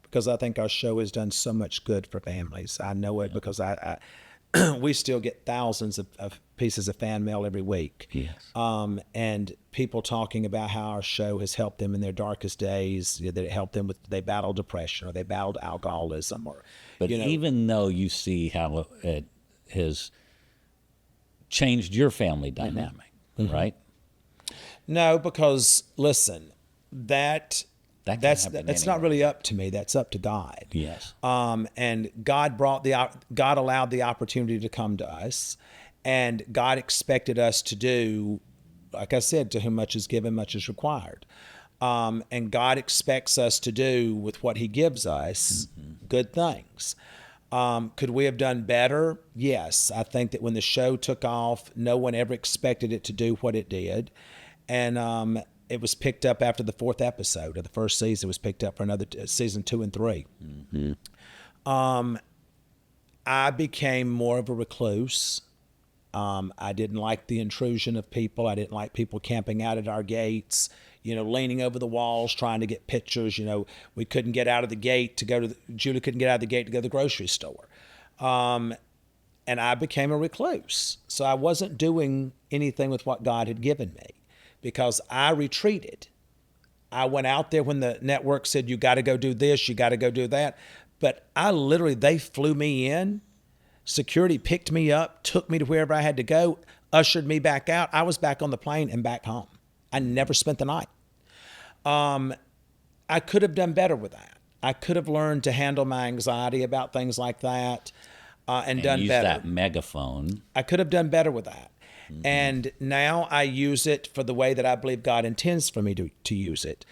because I think our show has done so much good for families. I know it because I we still get thousands of pieces of fan mail every week. Yes. And people talking about how our show has helped them in their darkest days, that it helped them they battled depression or they battled alcoholism But even though you see how it has changed your family dynamic, right? No, because listen, that's happen not really up to me. That's up to God. Yes. And God allowed the opportunity to come to us, and God expected us to do, like I said, to whom much is given, much is required. And God expects us to do with what He gives us good things. Could we have done better? Yes. I think that when the show took off, no one ever expected it to do what it did. And it was picked up after the 4th episode of the first season. It was picked up for another season 2 and 3. I became more of a recluse. I didn't like the intrusion of people. I didn't like people camping out at our gates, leaning over the walls, trying to get pictures. We couldn't get out of the gate Julie couldn't get out of the gate to go to the grocery store. And I became a recluse. So I wasn't doing anything with what God had given me because I retreated. I went out there when the network said, you got to go do this, you got to go do that. But they flew me in. Security picked me up, took me to wherever I had to go, ushered me back out. I was back on the plane and back home. I never spent the night. I could have done better with that. I could have learned to handle my anxiety about things like that and done use better. That megaphone. I could have done better with that. And now I use it for the way that I believe God intends for me to use it.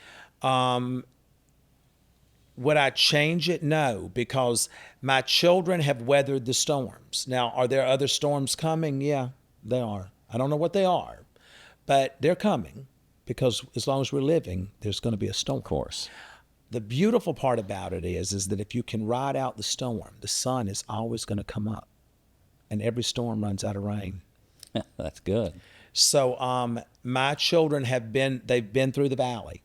Would I change it? No, because my children have weathered the storms. Now, are there other storms coming? Yeah, they are. I don't know what they are, but they're coming because as long as we're living, there's going to be a storm. Of course. The beautiful part about it is that if you can ride out the storm, the sun is always going to come up, and every storm runs out of rain. That's good. So my children they've been through the valley,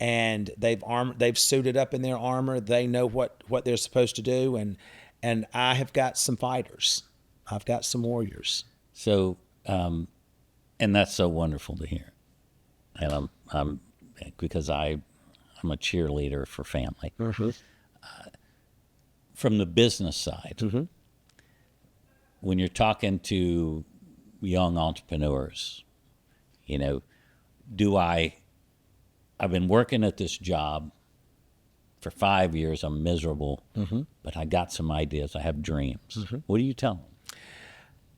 and they've suited up in their armor. They know what they're supposed to do, and I have got some fighters. I've got some warriors. So, and that's so wonderful to hear. And I'm because I'm a cheerleader for family. From the business side, when you're talking to young entrepreneurs, I've been working at this job for 5 years. I'm miserable, but I got some ideas. I have dreams. What do you tell them?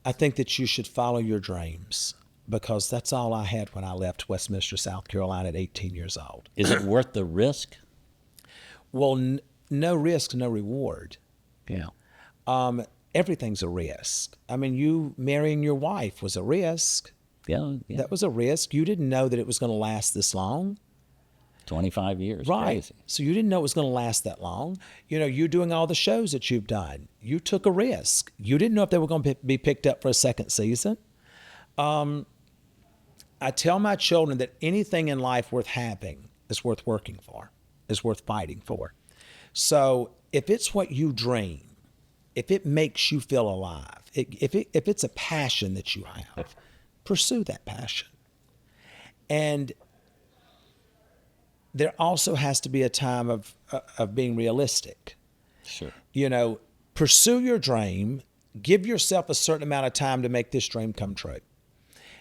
I think that you should follow your dreams because that's all I had when I left Westminster, South Carolina at 18 years old. Is it worth the risk? Well, no risk, no reward. Yeah. Everything's a risk. I mean, you marrying your wife was a risk. Yeah. That was a risk. You didn't know that it was going to last this long. 25 years. Right. Crazy. So you didn't know it was going to last that long. You doing all the shows that you've done. You took a risk. You didn't know if they were going to be picked up for a second season. I tell my children that anything in life worth having is worth working for, is worth fighting for. So if it's what you dream, if it makes you feel alive, if it's a passion that you have, pursue that passion. And there also has to be a time of being realistic. Sure. Pursue your dream, give yourself a certain amount of time to make this dream come true.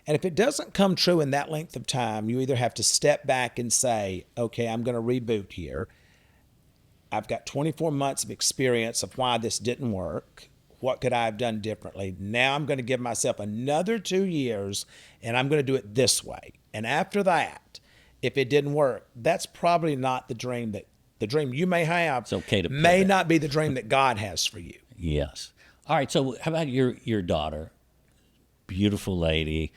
And if it doesn't come true in that length of time, you either have to step back and say, okay, I'm going to reboot here. I've got 24 months of experience of why this didn't work. what could I have done differently? Now I'm going to give myself another 2 years, and I'm going to do it this way. And after that, if it didn't work, that's probably not the dream you may have. It's okay to may pivot. not be the dream that God has for you. Yes. All right. So how about your daughter? Beautiful lady,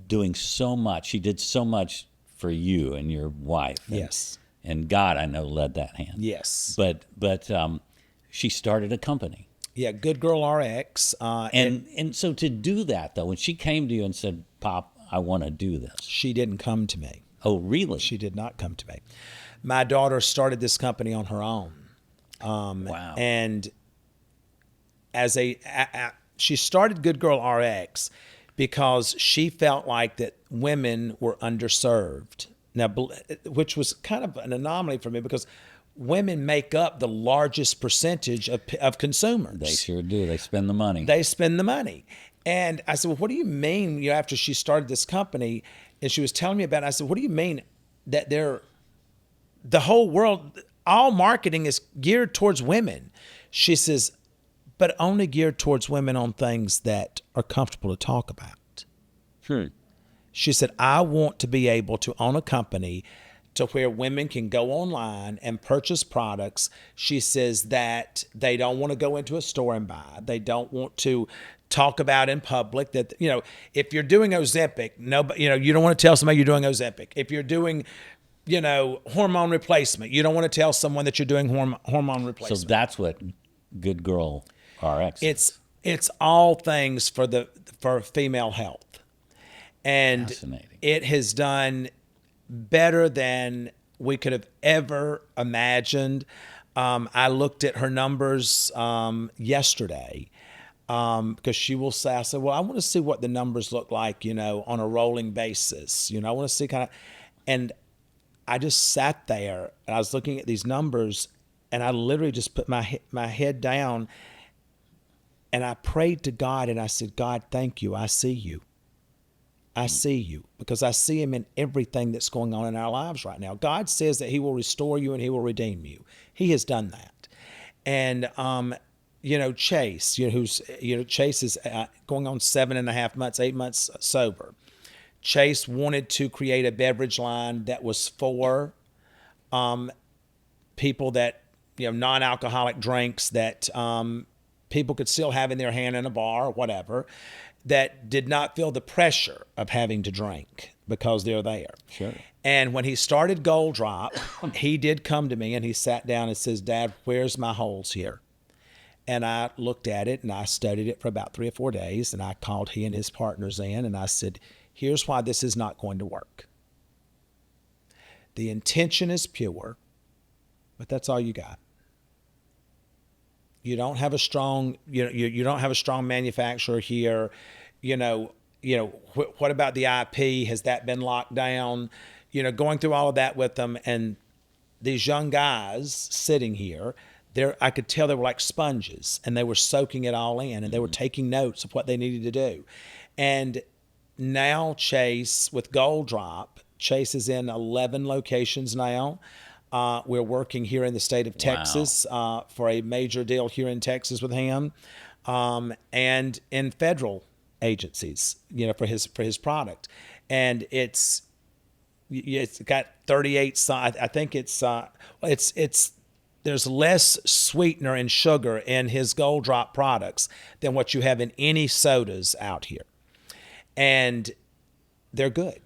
doing so much. She did so much for you and your wife. Yes. And God, I know, led that hand. Yes. But she started a company. Yeah, Good Girl RX. And so to do that, though, when she came to you and said, Pop, I want to do this. She didn't come to me. Oh, really? She did not come to me. My daughter started this company on her own. Wow. And she started Good Girl RX because she felt like that women were underserved. Now, which was kind of an anomaly for me because women make up the largest percentage of consumers. They sure do. They spend the money. They spend the money. And I said, well, what do you mean, after she started this company, and she was telling me about it, I said, what do you mean that the whole world, all marketing is geared towards women? She says, but only geared towards women on things that are comfortable to talk about. She said, I want to be able to own a company to where women can go online and purchase products. She says that they don't want to go into a store and buy. They don't want to talk about in public that, if you're doing Ozempic, you don't want to tell somebody you're doing Ozempic. If you're doing, hormone replacement, you don't want to tell someone that you're doing hormone replacement. So that's what Good Girl RX is. It's all things for female health. And it has done better than we could have ever imagined. I looked at her numbers yesterday because she will say, I said, well, I want to see what the numbers look like, on a rolling basis. I want to see and I just sat there and I was looking at these numbers and I literally just put my head down and I prayed to God and I said, God, thank you. I see you. I see you because I see him in everything that's going on in our lives right now. God says that he will restore you and he will redeem you. He has done that. And, Chase, Chase is going on 7.5 months, 8 months sober. Chase wanted to create a beverage line that was for people that, non-alcoholic drinks that people could still have in their hand in a bar or whatever, that did not feel the pressure of having to drink because they're there. Sure. And when he started Gold Drop, he did come to me and he sat down and says, Dad, where's my holes here? And I looked at it and I studied it for about 3 or 4 days. And I called he and his partners in and I said, here's why this is not going to work. The intention is pure, but that's all you got. You don't have a strong, you don't have a strong manufacturer here. What about the IP? Has that been locked down? Going through all of that with them, and these young guys sitting here, I could tell they were like sponges, and they were soaking it all in, and they were taking notes of what they needed to do. And now Chase with Gold Drop, Chase is in 11 locations now. We're working here in the state of Texas for a major deal here in Texas with him, and in federal agencies, for his product. And it's got 38. I think it's there's less sweetener and sugar in his Gold Drop products than what you have in any sodas out here, and they're good.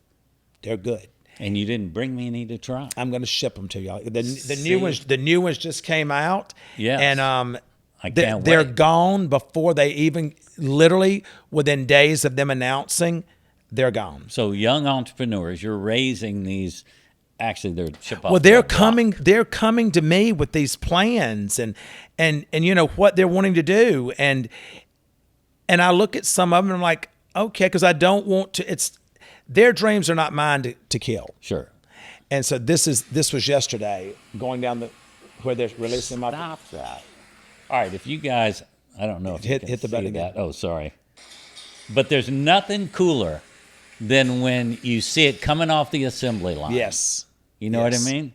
They're good. And you didn't bring me any to try. I'm going to ship them to y'all. The new ones just came out. Yes. And I can't they're wait. gone before they even, literally within days of them announcing, they're gone. So young entrepreneurs, you're raising these. Actually, they're ship off. Well, they're coming to me with these plans and what they're wanting to do, and I look at some of them and I'm like, okay, because I don't want to. Their dreams are not mine to kill. Sure. And so this was yesterday, going down where they're releasing my. Stop that. All right, if you guys, I don't know if you can hit the button see that. again. Oh, sorry. But there's nothing cooler than when you see it coming off the assembly line. Yes. You know what I mean?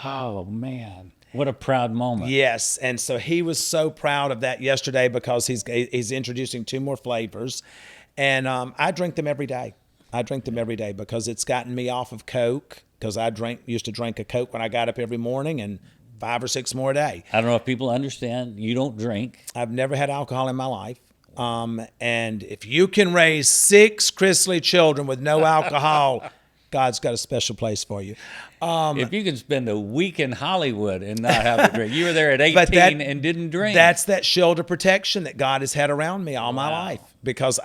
Oh, man. What a proud moment. Yes, and so he was so proud of that yesterday because he's introducing 2 more flavors, and I drink them every day. I drink them every day because it's gotten me off of Coke, because I used to drink a Coke when I got up every morning, and 5 or 6 more a day. I don't know if people understand. You don't drink. I've never had alcohol in my life. And if you can raise 6 Chrisley children with no alcohol, God's got a special place for you. If you can spend a week in Hollywood and not have a drink, you were there at 18 and didn't drink. That's that shield of protection that God has had around me all my life. Because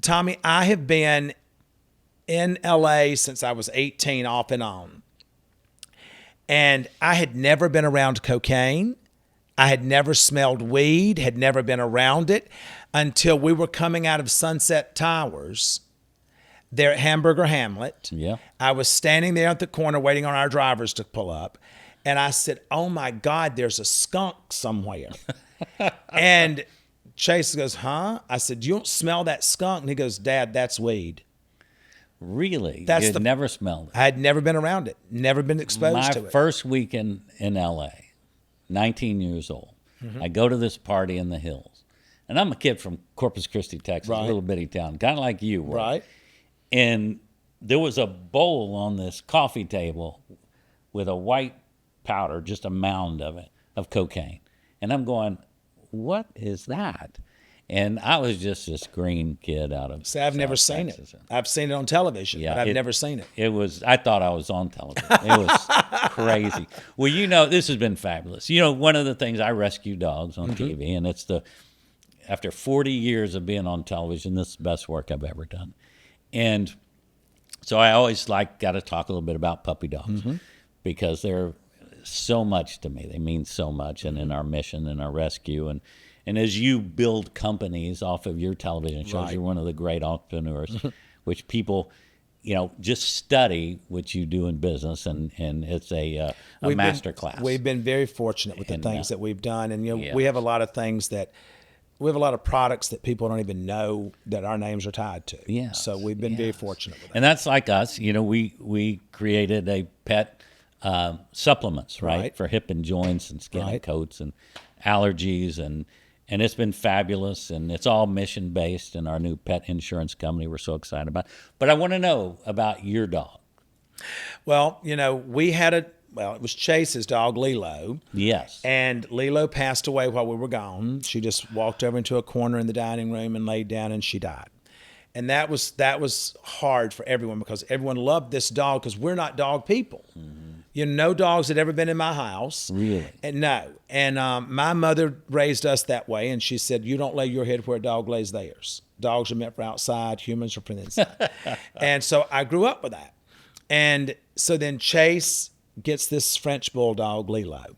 Tommy, I have been in LA since I was 18 off and on. And I had never been around cocaine. I had never smelled weed, had never been around it until we were coming out of Sunset Towers there at Hamburger Hamlet. Yeah. I was standing there at the corner waiting on our drivers to pull up. And I said, oh my God, there's a skunk somewhere. And Chase goes, huh? I said, you don't smell that skunk? And he goes, Dad, that's weed. Really? That's you had never smelled it? I had never been around it, never been exposed to it. My first week in LA, 19 years old, I go to this party in the hills. And I'm a kid from Corpus Christi, Texas, a little bitty town, kind of like you were. Right. And there was a bowl on this coffee table with a white powder, just a mound of it, of cocaine. And I'm going, what is that? And I was just this green kid out of See, I've never seen it. I've seen it on television, but I've never seen it. It was, I thought I was on television. It was crazy. Well, you know, this has been fabulous. You know, one of the things, I rescue dogs on TV, and it's after 40 years of being on television, this is the best work I've ever done. And so I always got to talk a little bit about puppy dogs because they're so much to me. They mean so much, and in our mission and our rescue. And as you build companies off of your television shows, you're one of the great entrepreneurs, which people, you know, just study what you do in business, and it's a master class. We've been very fortunate with the things that we've done, and you know, we have a lot of things we have a lot of products that people don't even know that our names are tied to. Yeah. So we've been very fortunate with that. And that's like us. You know, we created a pet supplements, right, for hip and joints and skin and coats and allergies, and it's been fabulous, and it's all mission-based, and our new pet insurance company we're so excited about. But I want to know about your dog. Well, you know, it was Chase's dog, Lilo. Yes. And Lilo passed away while we were gone. She just walked over into a corner in the dining room and laid down, and she died. And that was hard for everyone because everyone loved this dog because we're not dog people. You know, no dogs had ever been in my house. Really? And no. And my mother raised us that way, and she said, you don't lay your head where a dog lays theirs. Dogs are meant for outside, humans are for the inside. And so I grew up with that. And so then Chase gets this French bulldog, Lilo,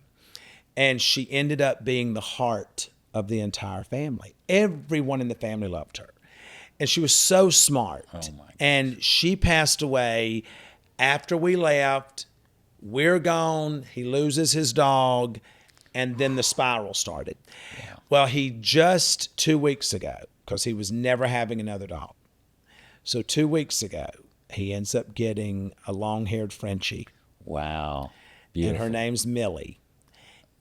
and she ended up being the heart of the entire family. Everyone in the family loved her. And she was so smart. Oh my gosh. And she passed away after we left. We're gone. He loses his dog. And then the spiral started. Yeah. Well, he just 2 weeks ago, because he was never having another dog. So 2 weeks ago, he ends up getting a long-haired Frenchie. Wow. Beautiful. And her name's Millie.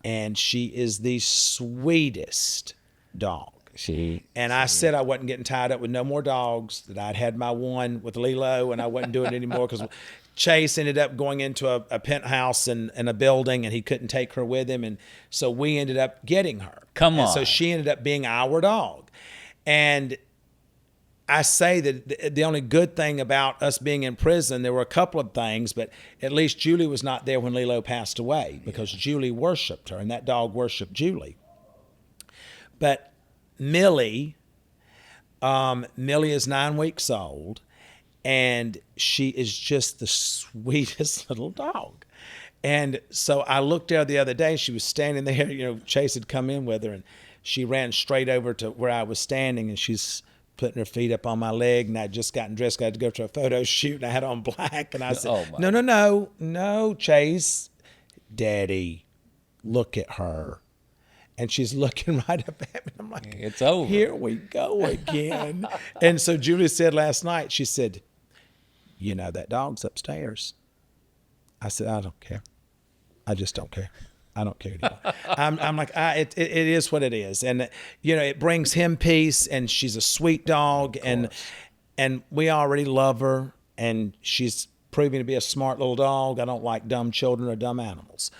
And she is the sweetest dog. I said I wasn't getting tied up with no more dogs, that I'd had my one with Lilo, and I wasn't doing it anymore because Chase ended up going into a penthouse in a building, and he couldn't take her with him. And so we ended up getting her. Come on. And so she ended up being our dog. And I say that the only good thing about us being in prison, there were a couple of things, but at least Julie was not there when Lilo passed away because Julie worshiped her, and that dog worshiped Julie. But Millie is 9 weeks old, and she is just the sweetest little dog. And so I looked at her the other day. She was standing there. You know, Chase had come in with her, and she ran straight over to where I was standing, and she's putting her feet up on my leg, and I'd just gotten dressed. I had to go to a photo shoot, and I had on black. And I said, no, Chase, Daddy, look at her. And she's looking right up at me. I'm like, it's over. Here we go again. And so Julie said last night, she said, you know, that dog's upstairs. I said, I don't care. I just don't care. I don't care anymore. I'm like, it is what it is. And, you know, it brings him peace, and she's a sweet dog, and we already love her, and she's proving to be a smart little dog. I don't like dumb children or dumb animals.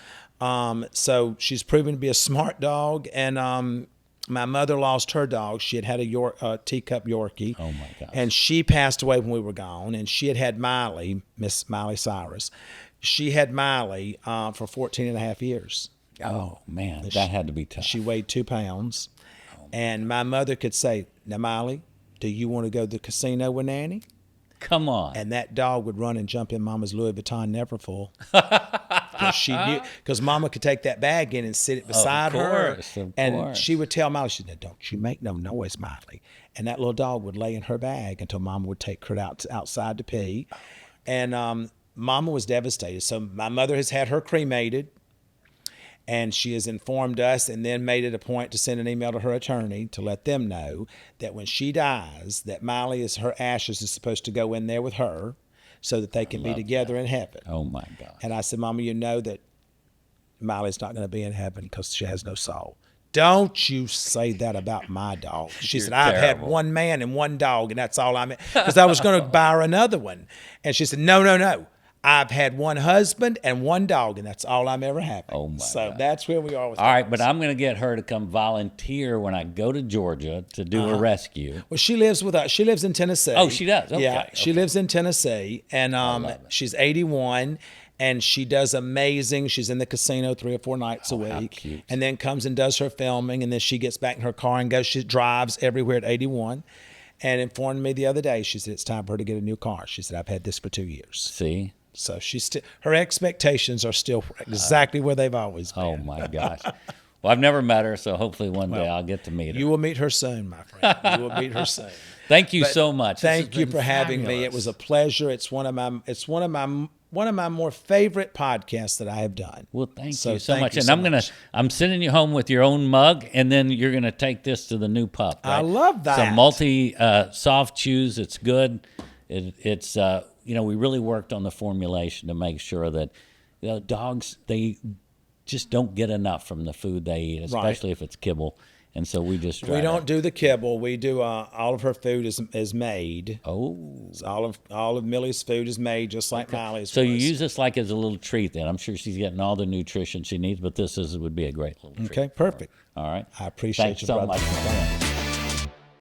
So she's proven to be a smart dog, and my mother lost her dog. She had a teacup Yorkie. Oh, my gosh. And she passed away when we were gone, and she had Miley, Miss Miley Cyrus. She had Miley for 14 and a half years. Oh, man, that had to be tough. She weighed 2 pounds. And my mother could say, now, Miley, do you want to go to the casino with Nanny? Come on. And that dog would run and jump in Mama's Louis Vuitton Neverfull. Because she knew, because Mama could take that bag in and sit it beside her. And she would tell Miley, she said, don't you make no noise, Miley. And that little dog would lay in her bag until Mama would take her outside to pee. And Mama was devastated. So my mother has had her cremated. And she has informed us and then made it a point to send an email to her attorney to let them know that when she dies, that Miley, her ashes is supposed to go in there with her so that they can be together in heaven. Oh, my God. And I said, Mama, you know that Miley's not going to be in heaven because she has no soul. Don't you say that about my dog. She said, I've had one man and one dog, and that's all I'm, because I was going to buy her another one. And she said, no. I've had one husband and one dog, and that's all I'm ever having. Oh, my So God. that's where we are with All right, but I'm going to get her to come volunteer when I go to Georgia to do a rescue. Well, she lives with us. She lives in Tennessee. Oh, she does? Okay, Yeah, she lives in Tennessee, and she's 81, and she does amazing. She's in the casino 3 or 4 nights a week, how cute. and then comes and does her filming, and then she gets back in her car and goes. She drives everywhere at 81, and informed me the other day. She said it's time for her to get a new car. She said, I've had this for 2 years. See? So she's still, her expectations are still exactly where they've always been. Oh, my gosh. Well, I've never met her, so hopefully one day I'll get to meet her. You will meet her soon, my friend. You will meet her soon. Thank you so much. Thank you for having me. It was a pleasure. It's one of my more favorite podcasts that I have done. Well, thank you so much. You And so I'm sending you home with your own mug, and then you're gonna take this to the new pup. Right? I love that. Some multi soft chews. It's good. It's we really worked on the formulation to make sure that dogs, they just don't get enough from the food they eat, especially if it's kibble. And so we just don't do the kibble. We do all of her food is made. Oh, all of Millie's food is made just like Miley's. So you use this like as a little treat. Then I'm sure she's getting all the nutrition she needs, but would be a great little treat. Okay, perfect. All right. I appreciate Thanks you, so brother. much for coming.